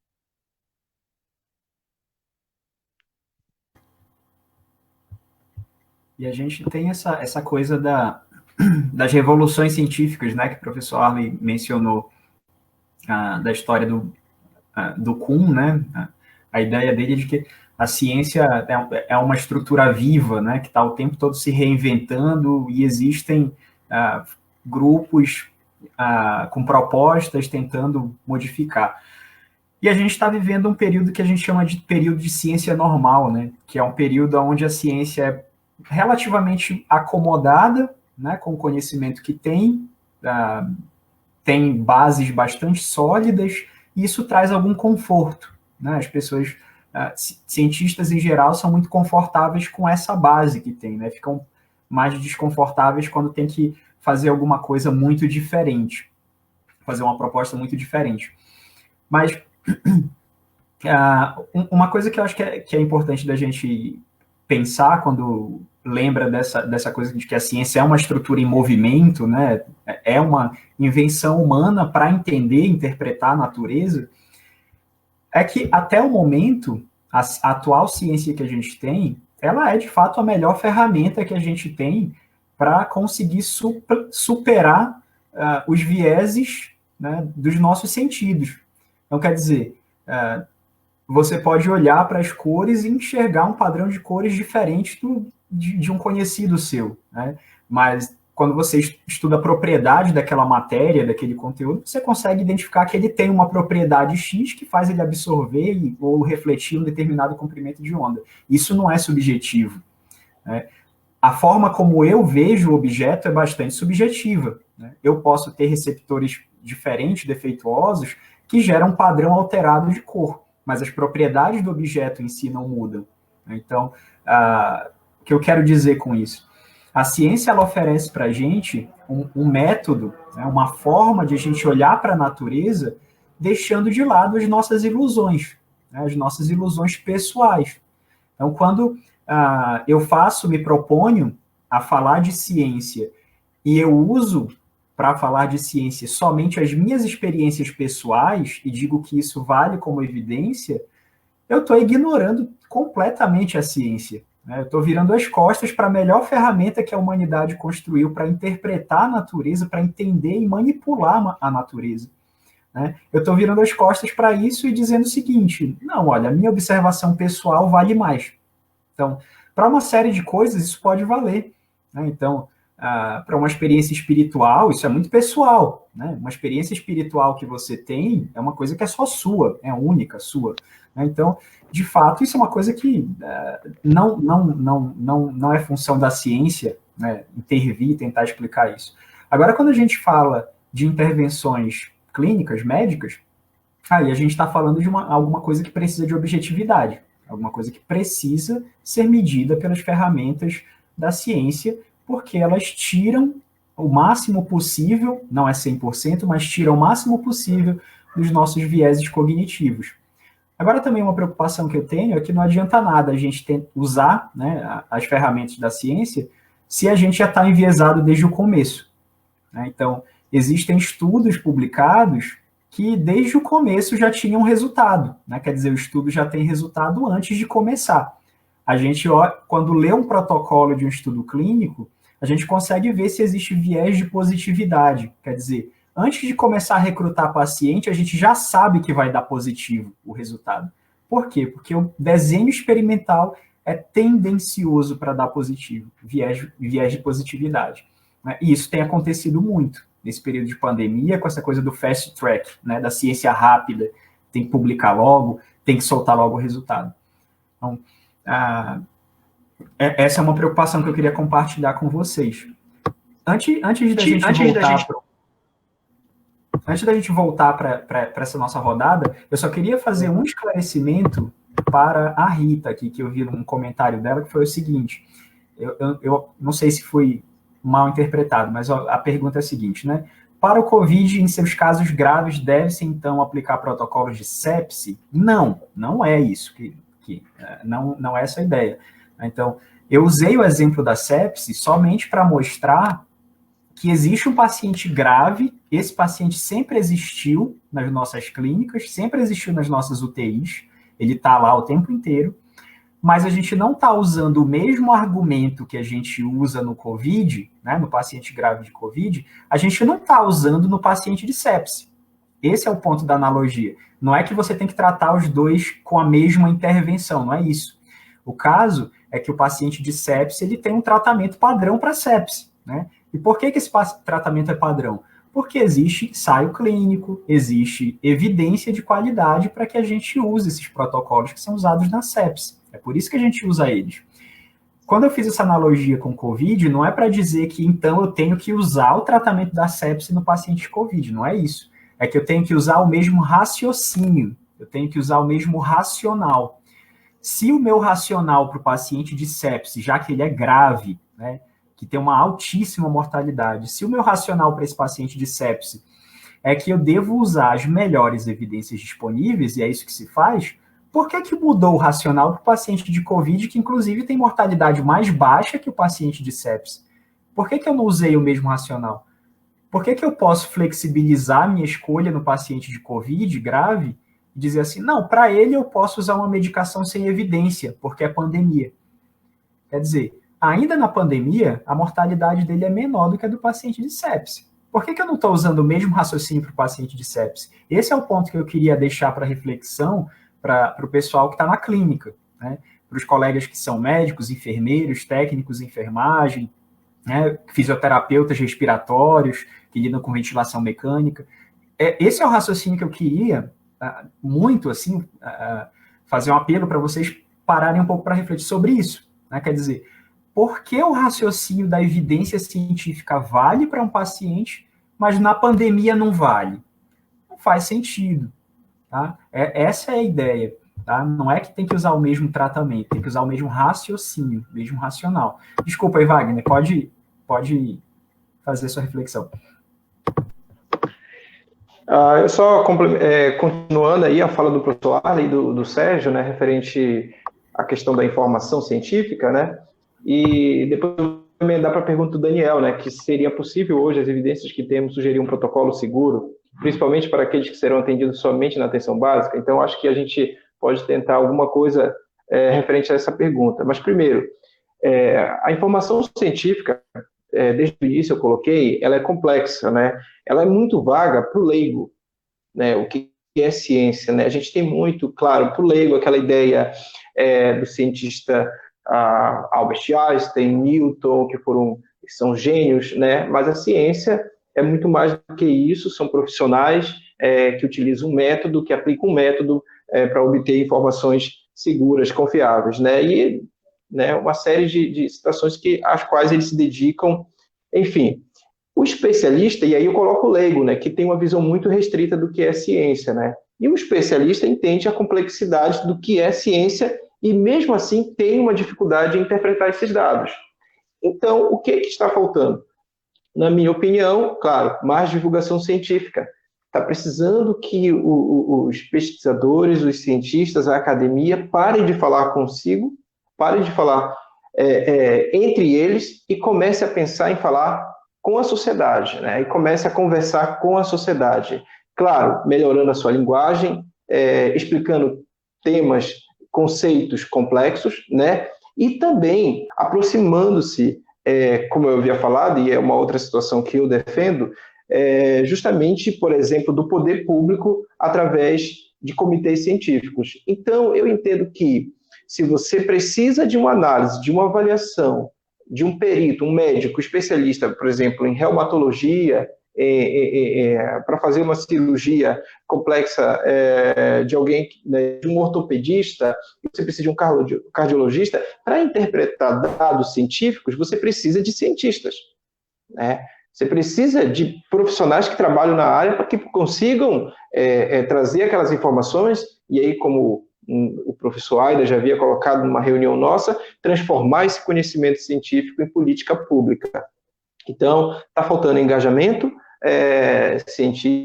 E a gente tem essa coisa das revoluções científicas, né, que o professor Arley mencionou, da história do Kuhn, né, a ideia dele de que A ciência é uma estrutura viva, né, que está o tempo todo se reinventando e existem grupos com propostas tentando modificar. E a gente está vivendo um período que a gente chama de período de ciência normal, né, que é um período onde a ciência é relativamente acomodada, né, com o conhecimento que tem bases bastante sólidas, e isso traz algum conforto, né? As pessoas, cientistas em geral, são muito confortáveis com essa base que tem, né? Ficam mais desconfortáveis quando tem que fazer alguma coisa muito diferente, fazer uma proposta muito diferente. Mas uma coisa que eu acho que é importante da gente pensar quando lembra dessa coisa de que a ciência é uma estrutura em movimento, né? É uma invenção humana para entender e interpretar a natureza, é que até o momento, a atual ciência que a gente tem, ela é de fato a melhor ferramenta que a gente tem para conseguir superar os vieses, né, dos nossos sentidos. Então, quer dizer, você pode olhar para as cores e enxergar um padrão de cores diferente de um conhecido seu, né? Mas quando você estuda a propriedade daquela matéria, daquele conteúdo, você consegue identificar que ele tem uma propriedade X que faz ele absorver ou refletir um determinado comprimento de onda. Isso não é subjetivo, né? A forma como eu vejo o objeto é bastante subjetiva, né? Eu posso ter receptores diferentes, defeituosos, que geram um padrão alterado de cor, mas as propriedades do objeto em si não mudam. Então, o que eu quero dizer com isso? A ciência ela oferece para a gente um método, né, uma forma de a gente olhar para a natureza, deixando de lado as nossas ilusões, né, as nossas ilusões pessoais. Então, quando eu me proponho a falar de ciência e eu uso para falar de ciência somente as minhas experiências pessoais e digo que isso vale como evidência, eu estou ignorando completamente a ciência, né? Eu estou virando as costas para a melhor ferramenta que a humanidade construiu para interpretar a natureza, para entender e manipular a natureza, né? Eu estou virando as costas para isso e dizendo o seguinte: não, olha, a minha observação pessoal vale mais. Então, para uma série de coisas, isso pode valer, né? Então, para uma experiência espiritual, isso é muito pessoal, né? Uma experiência espiritual que você tem é uma coisa que é só sua, é única, sua, né? Então, de fato, isso é uma coisa que não é função da ciência, né, intervir e tentar explicar isso. Agora, quando a gente fala de intervenções clínicas, médicas, aí a gente está falando de alguma coisa que precisa de objetividade, alguma coisa que precisa ser medida pelas ferramentas da ciência, porque elas tiram o máximo possível, não é 100%, mas tiram o máximo possível dos nossos vieses cognitivos. Agora, também uma preocupação que eu tenho é que não adianta nada a gente usar, né, as ferramentas da ciência se a gente já está enviesado desde o começo, né? Então, existem estudos publicados que desde o começo já tinham resultado, né? Quer dizer, o estudo já tem resultado antes de começar. A gente, quando lê um protocolo de um estudo clínico, a gente consegue ver se existe viés de positividade. Quer dizer, antes de começar a recrutar paciente, a gente já sabe que vai dar positivo o resultado. Por quê? Porque o desenho experimental é tendencioso para dar positivo, viés de positividade, né? E isso tem acontecido muito nesse período de pandemia, com essa coisa do fast track, né, da ciência rápida, tem que publicar logo, tem que soltar logo o resultado. Então, essa é uma preocupação que eu queria compartilhar com vocês. Antes da gente voltar para essa nossa rodada, eu só queria fazer um esclarecimento para a Rita aqui, que eu vi num comentário dela, que foi o seguinte: eu não sei se foi mal interpretado, mas a pergunta é a seguinte, né? Para o COVID, em seus casos graves, deve-se então aplicar protocolos de sepse? Não é isso, não é essa a ideia. Então, eu usei o exemplo da sepse somente para mostrar que existe um paciente grave, esse paciente sempre existiu nas nossas clínicas, sempre existiu nas nossas UTIs, ele está lá o tempo inteiro, mas a gente não está usando o mesmo argumento que a gente usa no COVID, né, no paciente grave de COVID, a gente não está usando no paciente de sepse. Esse é o ponto da analogia. Não é que você tem que tratar os dois com a mesma intervenção, não é isso. O caso é que o paciente de sepse, ele tem um tratamento padrão para sepse, né? E por que esse tratamento é padrão? Porque existe ensaio clínico, existe evidência de qualidade para que a gente use esses protocolos que são usados na sepse. É por isso que a gente usa eles. Quando eu fiz essa analogia com o COVID, não é para dizer que, então, eu tenho que usar o tratamento da sepse no paciente de COVID, não é isso. É que eu tenho que usar o mesmo raciocínio, eu tenho que usar o mesmo racional. Se o meu racional para o paciente de sepse, já que ele é grave, né, que tem uma altíssima mortalidade, se o meu racional para esse paciente de sepse é que eu devo usar as melhores evidências disponíveis, e é isso que se faz, por que mudou o racional para o paciente de COVID, que inclusive tem mortalidade mais baixa que o paciente de sepse? Por que eu não usei o mesmo racional? Por que eu posso flexibilizar minha escolha no paciente de COVID grave e dizer assim, não, para ele eu posso usar uma medicação sem evidência, porque é pandemia. Quer dizer, ainda na pandemia, a mortalidade dele é menor do que a do paciente de sepse. Por que eu não estou usando o mesmo raciocínio para o paciente de sepse? Esse é o ponto que eu queria deixar para reflexão para o pessoal que está na clínica, né? Para os colegas que são médicos, enfermeiros, técnicos em enfermagem, né? Fisioterapeutas respiratórios, que lidam com ventilação mecânica. Esse é o raciocínio que eu queria, muito, assim, fazer um apelo para vocês pararem um pouco para refletir sobre isso, né? Quer dizer, por que o raciocínio da evidência científica vale para um paciente, mas na pandemia não vale? Não faz sentido. Tá? Essa é a ideia. Tá? Não é que tem que usar o mesmo tratamento, tem que usar o mesmo raciocínio, o mesmo racional. Desculpa aí, Wagner, pode fazer sua reflexão. Eu só continuando aí a fala do professor Arley e do Sérgio, né, referente à questão da informação científica, né, e depois também dá para a pergunta do Daniel, né, que seria possível hoje as evidências que temos sugerir um protocolo seguro, principalmente para aqueles que serão atendidos somente na atenção básica. Então, acho que a gente pode tentar alguma coisa referente a essa pergunta. Mas, primeiro, a informação científica, desde o início eu coloquei, ela é complexa, né? Ela é muito vaga para o leigo, né? O que é ciência, né? A gente tem muito, claro, para o leigo, aquela ideia do cientista Albert Einstein, Newton, que são gênios, né? Mas a ciência é muito mais do que isso, são profissionais que utilizam um método, que aplicam um método para obter informações seguras, confiáveis, né? E, né, uma série de situações às quais eles se dedicam, enfim. O especialista, e aí eu coloco o leigo, né, que tem uma visão muito restrita do que é ciência, né? E o especialista entende a complexidade do que é ciência e, mesmo assim, tem uma dificuldade em interpretar esses dados. Então, o que está faltando? Na minha opinião, claro, mais divulgação científica. Está precisando que os pesquisadores, os cientistas, a academia parem de falar consigo, parem de falar entre eles e comece a pensar em falar com a sociedade, né? E comece a conversar com a sociedade. Claro, melhorando a sua linguagem, explicando temas, conceitos complexos, né? E também aproximando-se, como eu havia falado, e é uma outra situação que eu defendo, justamente, por exemplo, do poder público através de comitês científicos. Então, eu entendo que se você precisa de uma análise, de uma avaliação, de um perito, um médico especialista, por exemplo, em reumatologia, para fazer uma cirurgia complexa de alguém, né, de um ortopedista, você precisa de um cardiologista, para interpretar dados científicos, você precisa de cientistas, né? Você precisa de profissionais que trabalham na área para que consigam trazer aquelas informações, e aí, como o professor Aida já havia colocado numa reunião nossa, transformar esse conhecimento científico em política pública. Então, está faltando engajamento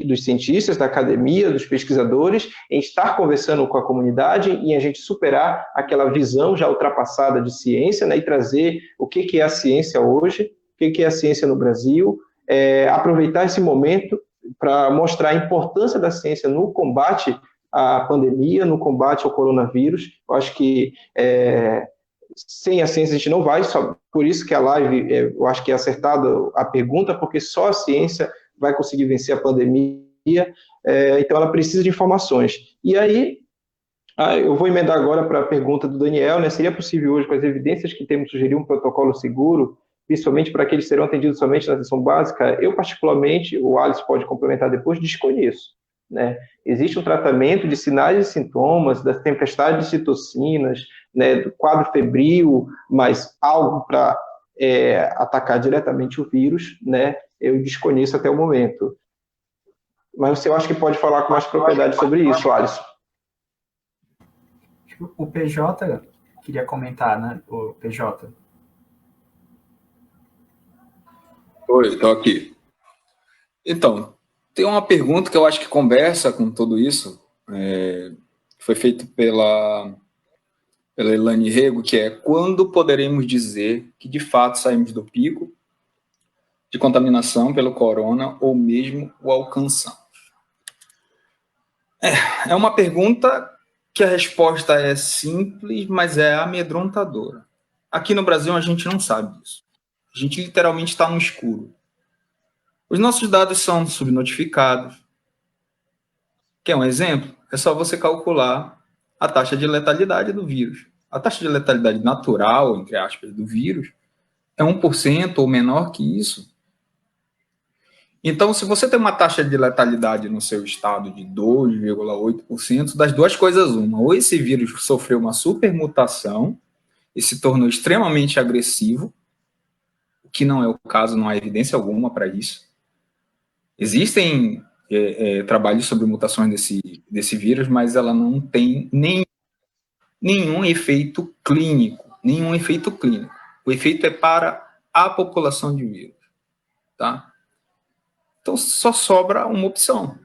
dos cientistas, da academia, dos pesquisadores, em estar conversando com a comunidade e a gente superar aquela visão já ultrapassada de ciência, né, e trazer o que é a ciência hoje, o que é a ciência no Brasil, aproveitar esse momento para mostrar a importância da ciência no combate à pandemia, no combate ao coronavírus. Eu acho que sem a ciência a gente não vai, só por isso que a live, eu acho que é acertada a pergunta, porque só a ciência vai conseguir vencer a pandemia então ela precisa de informações. E aí, eu vou emendar agora para a pergunta do Daniel, né? Seria possível hoje, com as evidências que temos, sugerir um protocolo seguro, principalmente para aqueles que serão atendidos somente na atenção básica? Eu, particularmente, o Alisson pode complementar depois, desconheço. Né? Existe um tratamento de sinais e sintomas, das tempestades de citocinas, né, do quadro febril, mas algo para atacar diretamente o vírus, né, eu desconheço até o momento. Mas você acha que pode falar com mais propriedade sobre isso, Alisson? O PJ queria comentar, né? O PJ. Oi, estou aqui. Então, tem uma pergunta que eu acho que conversa com tudo isso, foi feito pela Elane Rego, que é: quando poderemos dizer que de fato saímos do pico de contaminação pelo corona ou mesmo o alcançamos? É uma pergunta que a resposta é simples, mas é amedrontadora. Aqui no Brasil a gente não sabe disso. A gente literalmente está no escuro. Os nossos dados são subnotificados. Quer um exemplo? É só você calcular a taxa de letalidade do vírus. A taxa de letalidade natural, entre aspas, do vírus é 1% ou menor que isso. Então, se você tem uma taxa de letalidade no seu estado de 2,8%, das duas coisas uma: ou esse vírus sofreu uma supermutação e se tornou extremamente agressivo, o que não é o caso, não há evidência alguma para isso. Existem trabalhos sobre mutações desse vírus, mas ela não tem nenhum efeito clínico. Nenhum efeito clínico. O efeito é para a população de vírus. Tá? Então, só sobra uma opção.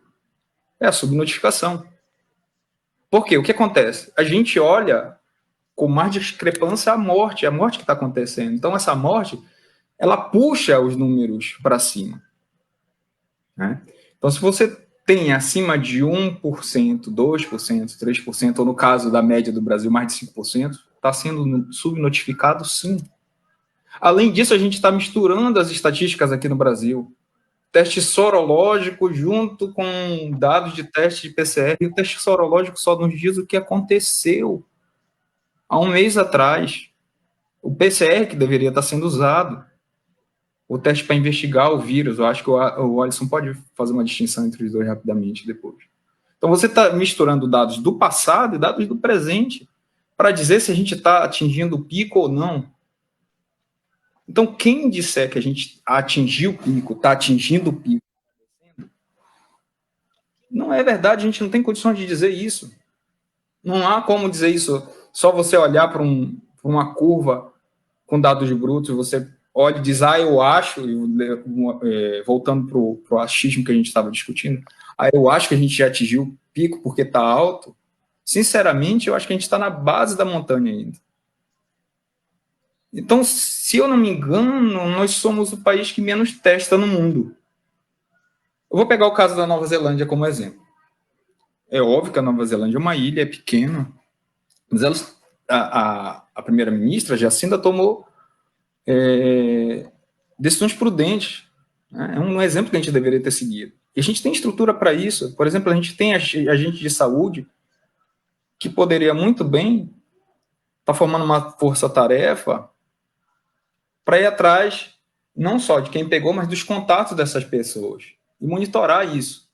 É a subnotificação. Por quê? O que acontece? A gente olha com mais discrepância a morte que está acontecendo. Então, essa morte, ela puxa os números para cima. Né? Então, se você tem acima de 1%, 2%, 3%, ou no caso da média do Brasil, mais de 5%, está sendo subnotificado, sim. Além disso, a gente está misturando as estatísticas aqui no Brasil. Teste sorológico junto com dados de teste de PCR, e o teste sorológico só nos diz o que aconteceu há um mês atrás. O PCR que deveria estar sendo usado. O teste para investigar o vírus. Eu acho que o Alisson pode fazer uma distinção entre os dois rapidamente depois. Então, você está misturando dados do passado e dados do presente para dizer se a gente está atingindo o pico ou não. Então, quem disser que a gente atingiu o pico, está atingindo o pico, não é verdade, a gente não tem condições de dizer isso. Não há como dizer isso. Só você olhar para uma curva com dados brutos, você olha e diz, eu acho, voltando para o achismo que a gente estava discutindo, eu acho que a gente já atingiu o pico porque está alto. Sinceramente, eu acho que a gente está na base da montanha ainda. Então, se eu não me engano, nós somos o país que menos testa no mundo. Eu vou pegar o caso da Nova Zelândia como exemplo. É óbvio que a Nova Zelândia é uma ilha, é pequena, mas a primeira-ministra, Jacinda, tomou decisões prudentes. Né? É um exemplo que a gente deveria ter seguido. E a gente tem estrutura para isso. Por exemplo, a gente tem agente de saúde que poderia muito bem estar formando uma força-tarefa para ir atrás não só de quem pegou, mas dos contatos dessas pessoas e monitorar isso.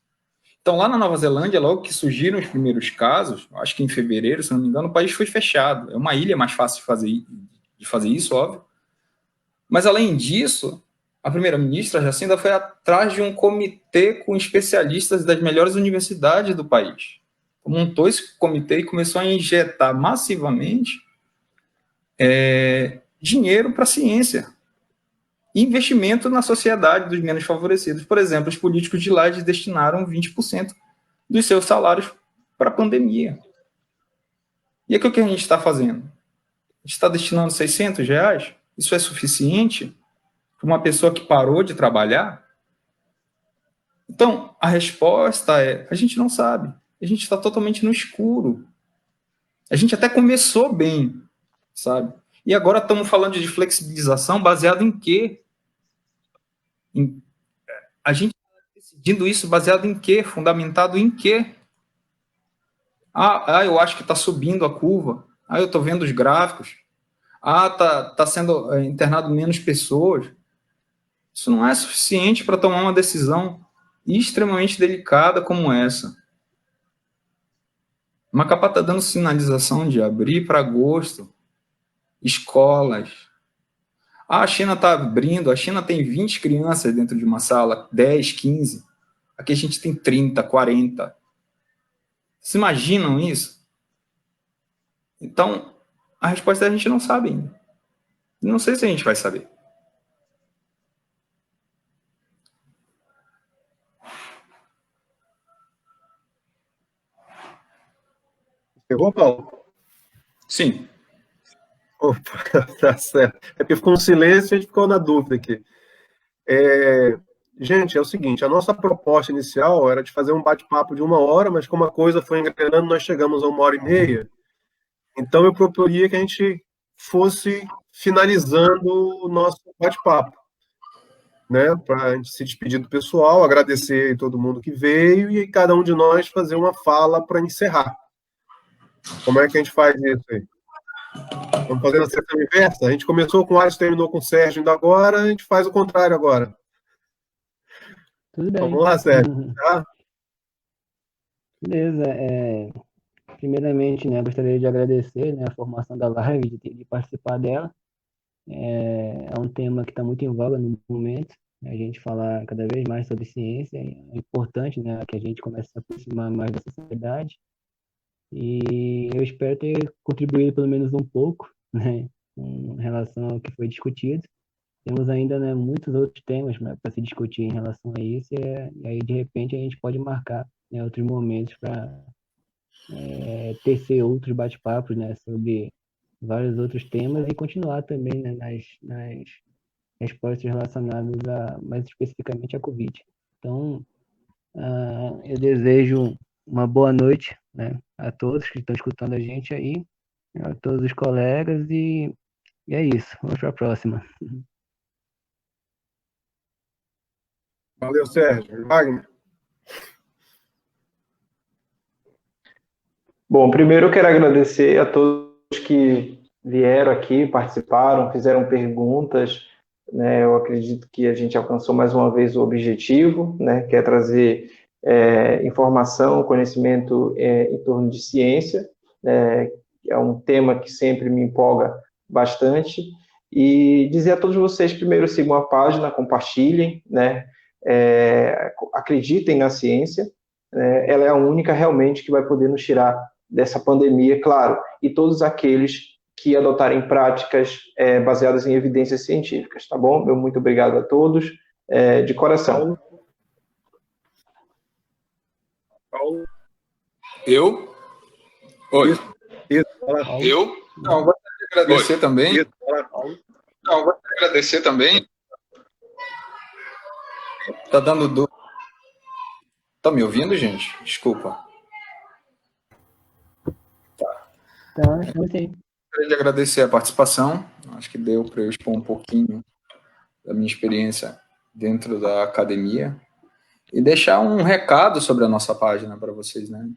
Então, lá na Nova Zelândia, logo que surgiram os primeiros casos, acho que em fevereiro, se não me engano, o país foi fechado. É uma ilha mais fácil de fazer isso, óbvio. Mas, além disso, a primeira-ministra Jacinda foi atrás de um comitê com especialistas das melhores universidades do país. Montou esse comitê e começou a injetar massivamente dinheiro para a ciência. Investimento na sociedade dos menos favorecidos. Por exemplo, os políticos de lá destinaram 20% dos seus salários para a pandemia. E o que a gente está fazendo? A gente está destinando R$600? Isso é suficiente para uma pessoa que parou de trabalhar? Então, a resposta é: a gente não sabe. A gente está totalmente no escuro. A gente até começou bem, sabe? E agora estamos falando de flexibilização baseado em quê? A gente está Decidindo isso baseado em quê? Fundamentado em quê? Eu acho que está subindo a curva. Eu estou vendo os gráficos. Tá sendo internado menos pessoas. Isso não é suficiente para tomar uma decisão extremamente delicada como essa. Macapá está dando sinalização de abrir para agosto. Escolas. A China está abrindo. A China tem 20 crianças dentro de uma sala, 10, 15. Aqui a gente tem 30, 40. Vocês imaginam isso? Então, a resposta a gente não sabe ainda. Não sei se a gente vai saber. Pegou, Paulo? Sim. Opa, tá certo. É porque ficou um silêncio e a gente ficou na dúvida aqui. Gente, é o seguinte, a nossa proposta inicial era de fazer um bate-papo de 1 hora, mas como a coisa foi engrenando, nós chegamos a 1 hora e meia. Então, eu proporia que a gente fosse finalizando o nosso bate-papo, né? Para a gente se despedir do pessoal, agradecer a todo mundo que veio e cada um de nós fazer uma fala para encerrar. Como é que a gente faz isso aí? Vamos fazer na sequência inversa? A gente começou com o Alisson, terminou com o Sérgio ainda agora, a gente faz o contrário agora. Tudo bem. Vamos lá, Sérgio. Tá? Beleza. Primeiramente, né, gostaria de agradecer, né, a formação da live, de participar dela. É um tema que está muito em voga no momento. A gente falar cada vez mais sobre ciência. É importante, né, que a gente comece a se aproximar mais da sociedade. E eu espero ter contribuído pelo menos um pouco, né, em relação ao que foi discutido. Temos ainda, né, muitos outros temas, né, para se discutir em relação a isso, e aí, de repente, a gente pode marcar, né, outros momentos para tecer outros bate-papos, né, sobre vários outros temas e continuar também, né, nas respostas relacionadas mais especificamente à Covid. Então, eu desejo uma boa noite, né, a todos que estão escutando a gente aí, a todos os colegas, e é isso. Vamos para a próxima. Valeu, Sérgio. Wagner. Bom, primeiro eu quero agradecer a todos que vieram aqui, participaram, fizeram perguntas, né? Eu acredito que a gente alcançou mais uma vez o objetivo, né? Que é trazer informação, conhecimento em torno de ciência, é um tema que sempre me empolga bastante, e dizer a todos vocês, primeiro, sigam a página, compartilhem, né? Acreditem na ciência, ela é a única realmente que vai poder nos tirar dessa pandemia, claro, e todos aqueles que adotarem práticas baseadas em evidências científicas, tá bom? Meu muito obrigado a todos, de coração. Paulo. Eu? Oi. Isso. Eu? Não, gostaria de agradecer também. Isso. Não, gostaria de agradecer também. Tá dando dúvida. Tá me ouvindo, gente? Desculpa. Então, eu sei. Gostaria de agradecer a participação. Acho que deu para eu expor um pouquinho da minha experiência dentro da academia e deixar um recado sobre a nossa página para vocês, né?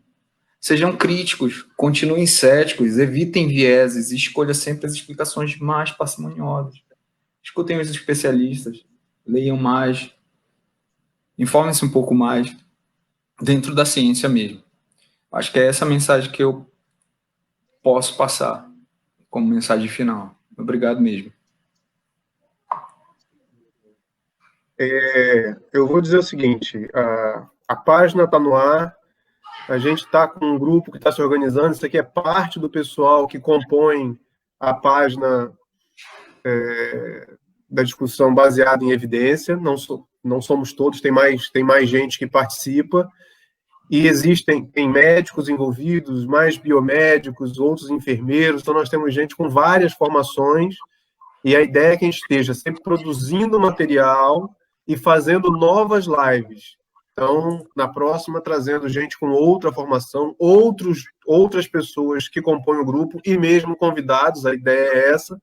Sejam críticos, continuem céticos, evitem vieses e escolham sempre as explicações mais parcimoniosas. Escutem os especialistas, leiam mais, informem-se um pouco mais dentro da ciência mesmo. Acho que é essa mensagem que eu posso passar como mensagem final. Obrigado mesmo. Eu vou dizer o seguinte, a página está no ar, a gente está com um grupo que está se organizando, isso aqui é parte do pessoal que compõe a página da discussão baseada em evidência, não somos todos, tem mais gente que participa, e tem médicos envolvidos, mais biomédicos, outros enfermeiros, então nós temos gente com várias formações, e a ideia é que a gente esteja sempre produzindo material e fazendo novas lives. Então, na próxima, trazendo gente com outra formação, outras pessoas que compõem o grupo, e mesmo convidados, a ideia é essa,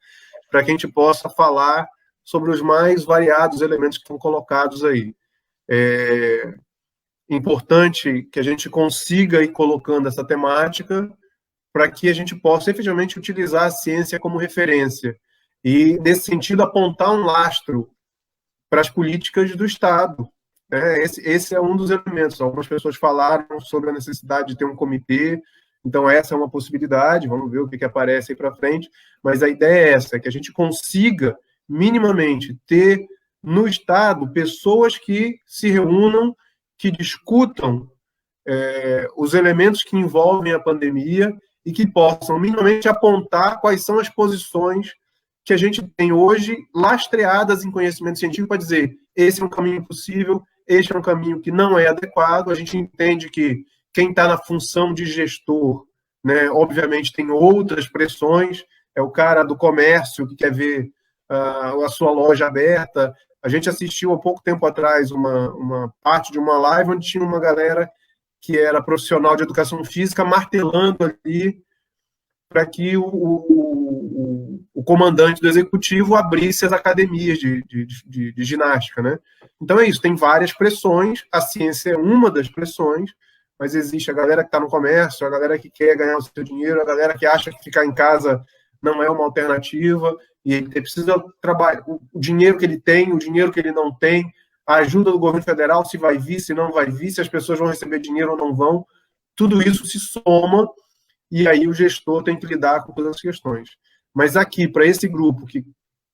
para que a gente possa falar sobre os mais variados elementos que estão colocados aí. importante que a gente consiga ir colocando essa temática para que a gente possa efetivamente utilizar a ciência como referência e, nesse sentido, apontar um lastro para as políticas do Estado. Esse é um dos elementos. Algumas pessoas falaram sobre a necessidade de ter um comitê, então essa é uma possibilidade, vamos ver o que aparece aí para frente, mas a ideia é essa, que a gente consiga minimamente ter no Estado pessoas que se reúnam, que discutam os elementos que envolvem a pandemia e que possam minimamente apontar quais são as posições que a gente tem hoje lastreadas em conhecimento científico para dizer esse é um caminho possível, este é um caminho que não é adequado. A gente entende que quem está na função de gestor, né, obviamente tem outras pressões, é o cara do comércio que quer ver a sua loja aberta. A gente assistiu há pouco tempo atrás uma parte de uma live onde tinha uma galera que era profissional de educação física martelando ali para que o comandante do executivo abrisse as academias de ginástica, né? Então é isso, tem várias pressões, a ciência é uma das pressões, mas existe a galera que está no comércio, a galera que quer ganhar o seu dinheiro, a galera que acha que ficar em casa não é uma alternativa, e ele precisa trabalhar o dinheiro que ele tem, o dinheiro que ele não tem, a ajuda do governo federal, se vai vir, se não vai vir, se as pessoas vão receber dinheiro ou não vão, tudo isso se soma, e aí o gestor tem que lidar com todas as questões. Mas aqui, para esse grupo que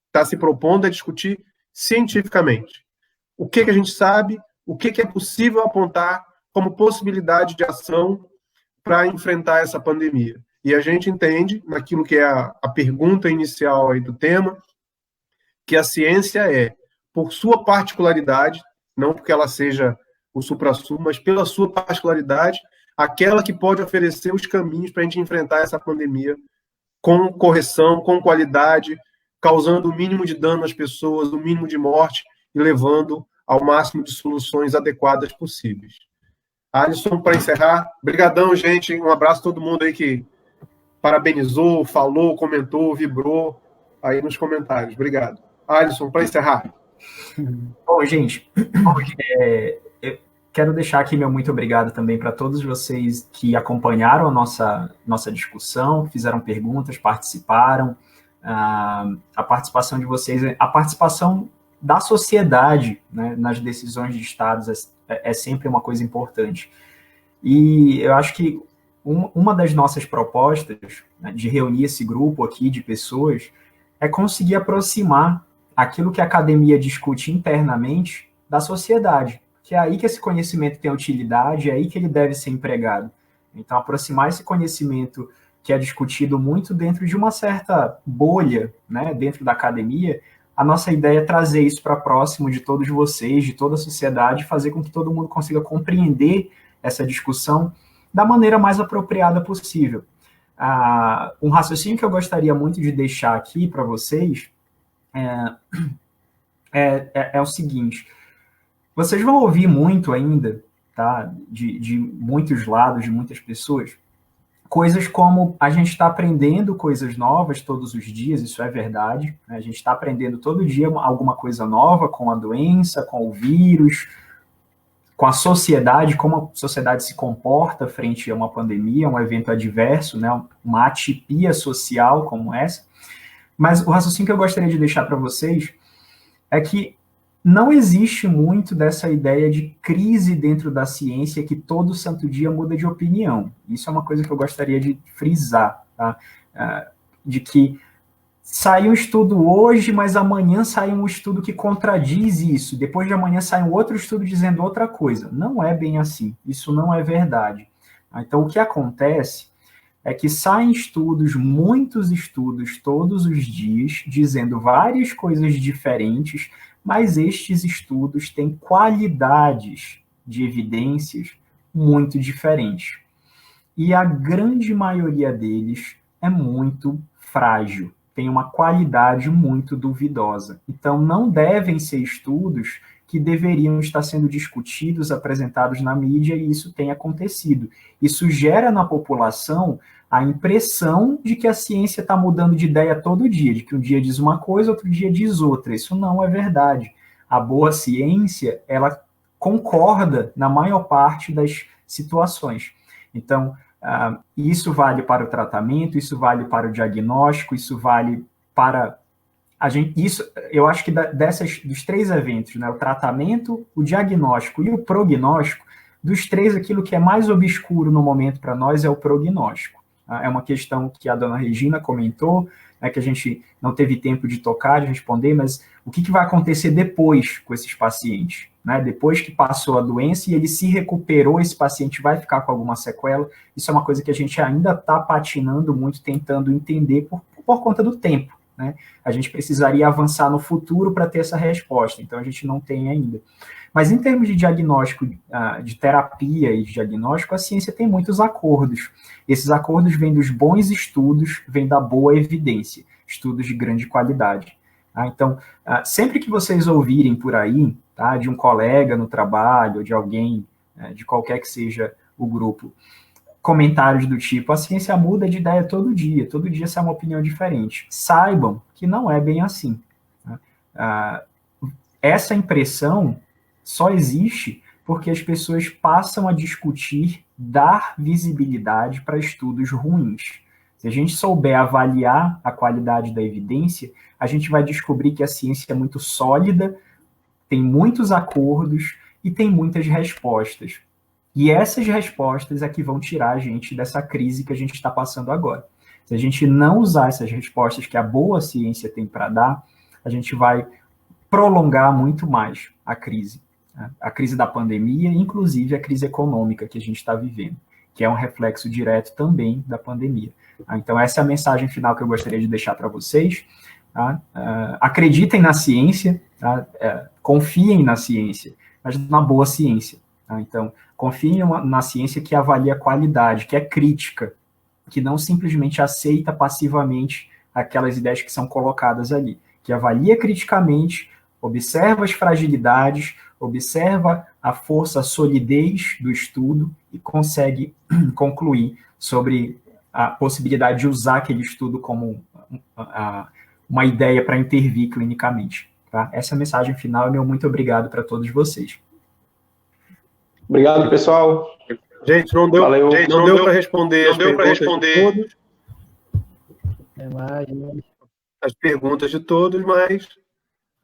está se propondo a discutir cientificamente, o que a gente sabe, o que é possível apontar como possibilidade de ação para enfrentar essa pandemia. E a gente entende, naquilo que é a pergunta inicial aí do tema, que a ciência é, por sua particularidade, não porque ela seja o suprassumo, mas pela sua particularidade, aquela que pode oferecer os caminhos para a gente enfrentar essa pandemia com correção, com qualidade, causando o mínimo de dano às pessoas, o mínimo de morte e levando ao máximo de soluções adequadas possíveis. Alisson, para encerrar, brigadão, gente, um abraço a todo mundo aí que parabenizou, falou, comentou, vibrou aí nos comentários. Obrigado. Alisson, para encerrar. Bom, gente, eu quero deixar aqui meu muito obrigado também para todos vocês que acompanharam a nossa discussão, fizeram perguntas, participaram. A participação de vocês, a participação da sociedade, né, nas decisões de estados é sempre uma coisa importante. E eu acho que uma das nossas propostas, né, de reunir esse grupo aqui de pessoas é conseguir aproximar aquilo que a academia discute internamente da sociedade, que é aí que esse conhecimento tem utilidade, é aí que ele deve ser empregado. Então, aproximar esse conhecimento que é discutido muito dentro de uma certa bolha, né, dentro da academia, a nossa ideia é trazer isso para próximo de todos vocês, de toda a sociedade, fazer com que todo mundo consiga compreender essa discussão da maneira mais apropriada possível. Um raciocínio que eu gostaria muito de deixar aqui para vocês é o seguinte: vocês vão ouvir muito ainda, tá, de muitos lados, de muitas pessoas, coisas como a gente está aprendendo coisas novas todos os dias, isso é verdade, né? A gente está aprendendo todo dia alguma coisa nova com a doença, com o vírus, com a sociedade, como a sociedade se comporta frente a uma pandemia, um evento adverso, né? Uma atipia social como essa. Mas o raciocínio que eu gostaria de deixar para vocês é que não existe muito dessa ideia de crise dentro da ciência que todo santo dia muda de opinião. Isso é uma coisa que eu gostaria de frisar, tá? De que sai um estudo hoje, mas amanhã sai um estudo que contradiz isso. Depois de amanhã sai um outro estudo dizendo outra coisa. Não é bem assim. Isso não é verdade. Então, o que acontece é que saem estudos, muitos estudos, todos os dias, dizendo várias coisas diferentes, mas estes estudos têm qualidades de evidências muito diferentes. E a grande maioria deles é muito frágil, tem uma qualidade muito duvidosa. Então, não devem ser estudos que deveriam estar sendo discutidos, apresentados na mídia, e isso tem acontecido. Isso gera na população a impressão de que a ciência está mudando de ideia todo dia, de que um dia diz uma coisa, outro dia diz outra. Isso não é verdade. A boa ciência, ela concorda na maior parte das situações. Então, isso vale para o tratamento, isso vale para o diagnóstico, isso vale para a gente. Isso, eu acho que dos 3 eventos, né, o tratamento, o diagnóstico e o prognóstico, dos 3, aquilo que é mais obscuro no momento para nós é o prognóstico. É uma questão que a dona Regina comentou, né, que a gente não teve tempo de tocar, de responder, mas o que vai acontecer depois com esses pacientes? Né? Depois que passou a doença e ele se recuperou, esse paciente vai ficar com alguma sequela? Isso é uma coisa que a gente ainda está patinando muito, tentando entender por conta do tempo. Né? A gente precisaria avançar no futuro para ter essa resposta, então a gente não tem ainda. Mas em termos de diagnóstico, de terapia e de diagnóstico, a ciência tem muitos acordos. Esses acordos vêm dos bons estudos, vêm da boa evidência, estudos de grande qualidade. Então, sempre que vocês ouvirem por aí, tá, de um colega no trabalho, de alguém, de qualquer que seja o grupo, comentários do tipo, a ciência muda de ideia todo dia sai uma opinião diferente. Saibam que não é bem assim. Essa impressão só existe porque as pessoas passam a discutir dar visibilidade para estudos ruins. Se a gente souber avaliar a qualidade da evidência, a gente vai descobrir que a ciência é muito sólida, tem muitos acordos e tem muitas respostas. E essas respostas é que vão tirar a gente dessa crise que a gente está passando agora. Se a gente não usar essas respostas que a boa ciência tem para dar, a gente vai prolongar muito mais a crise. A crise da pandemia, inclusive a crise econômica que a gente está vivendo, que é um reflexo direto também da pandemia. Então, essa é a mensagem final que eu gostaria de deixar para vocês. Acreditem na ciência, confiem na ciência, mas na boa ciência. Então, confiem na ciência que avalia a qualidade, que é crítica, que não simplesmente aceita passivamente aquelas ideias que são colocadas ali, que avalia criticamente, observa as fragilidades, observa a força, a solidez do estudo e consegue concluir sobre a possibilidade de usar aquele estudo como uma ideia para intervir clinicamente. Tá? Essa é a mensagem final e meu muito obrigado para todos vocês. Obrigado, pessoal. Gente, não deu para responder as perguntas de todos, mas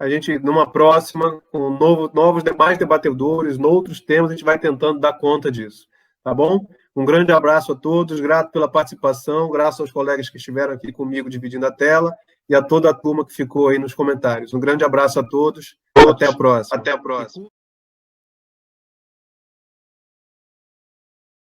a gente, numa próxima, com novos demais debatedores, noutros temas, a gente vai tentando dar conta disso. Tá bom? Um grande abraço a todos, grato pela participação, graças aos colegas que estiveram aqui comigo dividindo a tela e a toda a turma que ficou aí nos comentários. Um grande abraço a todos, até a próxima.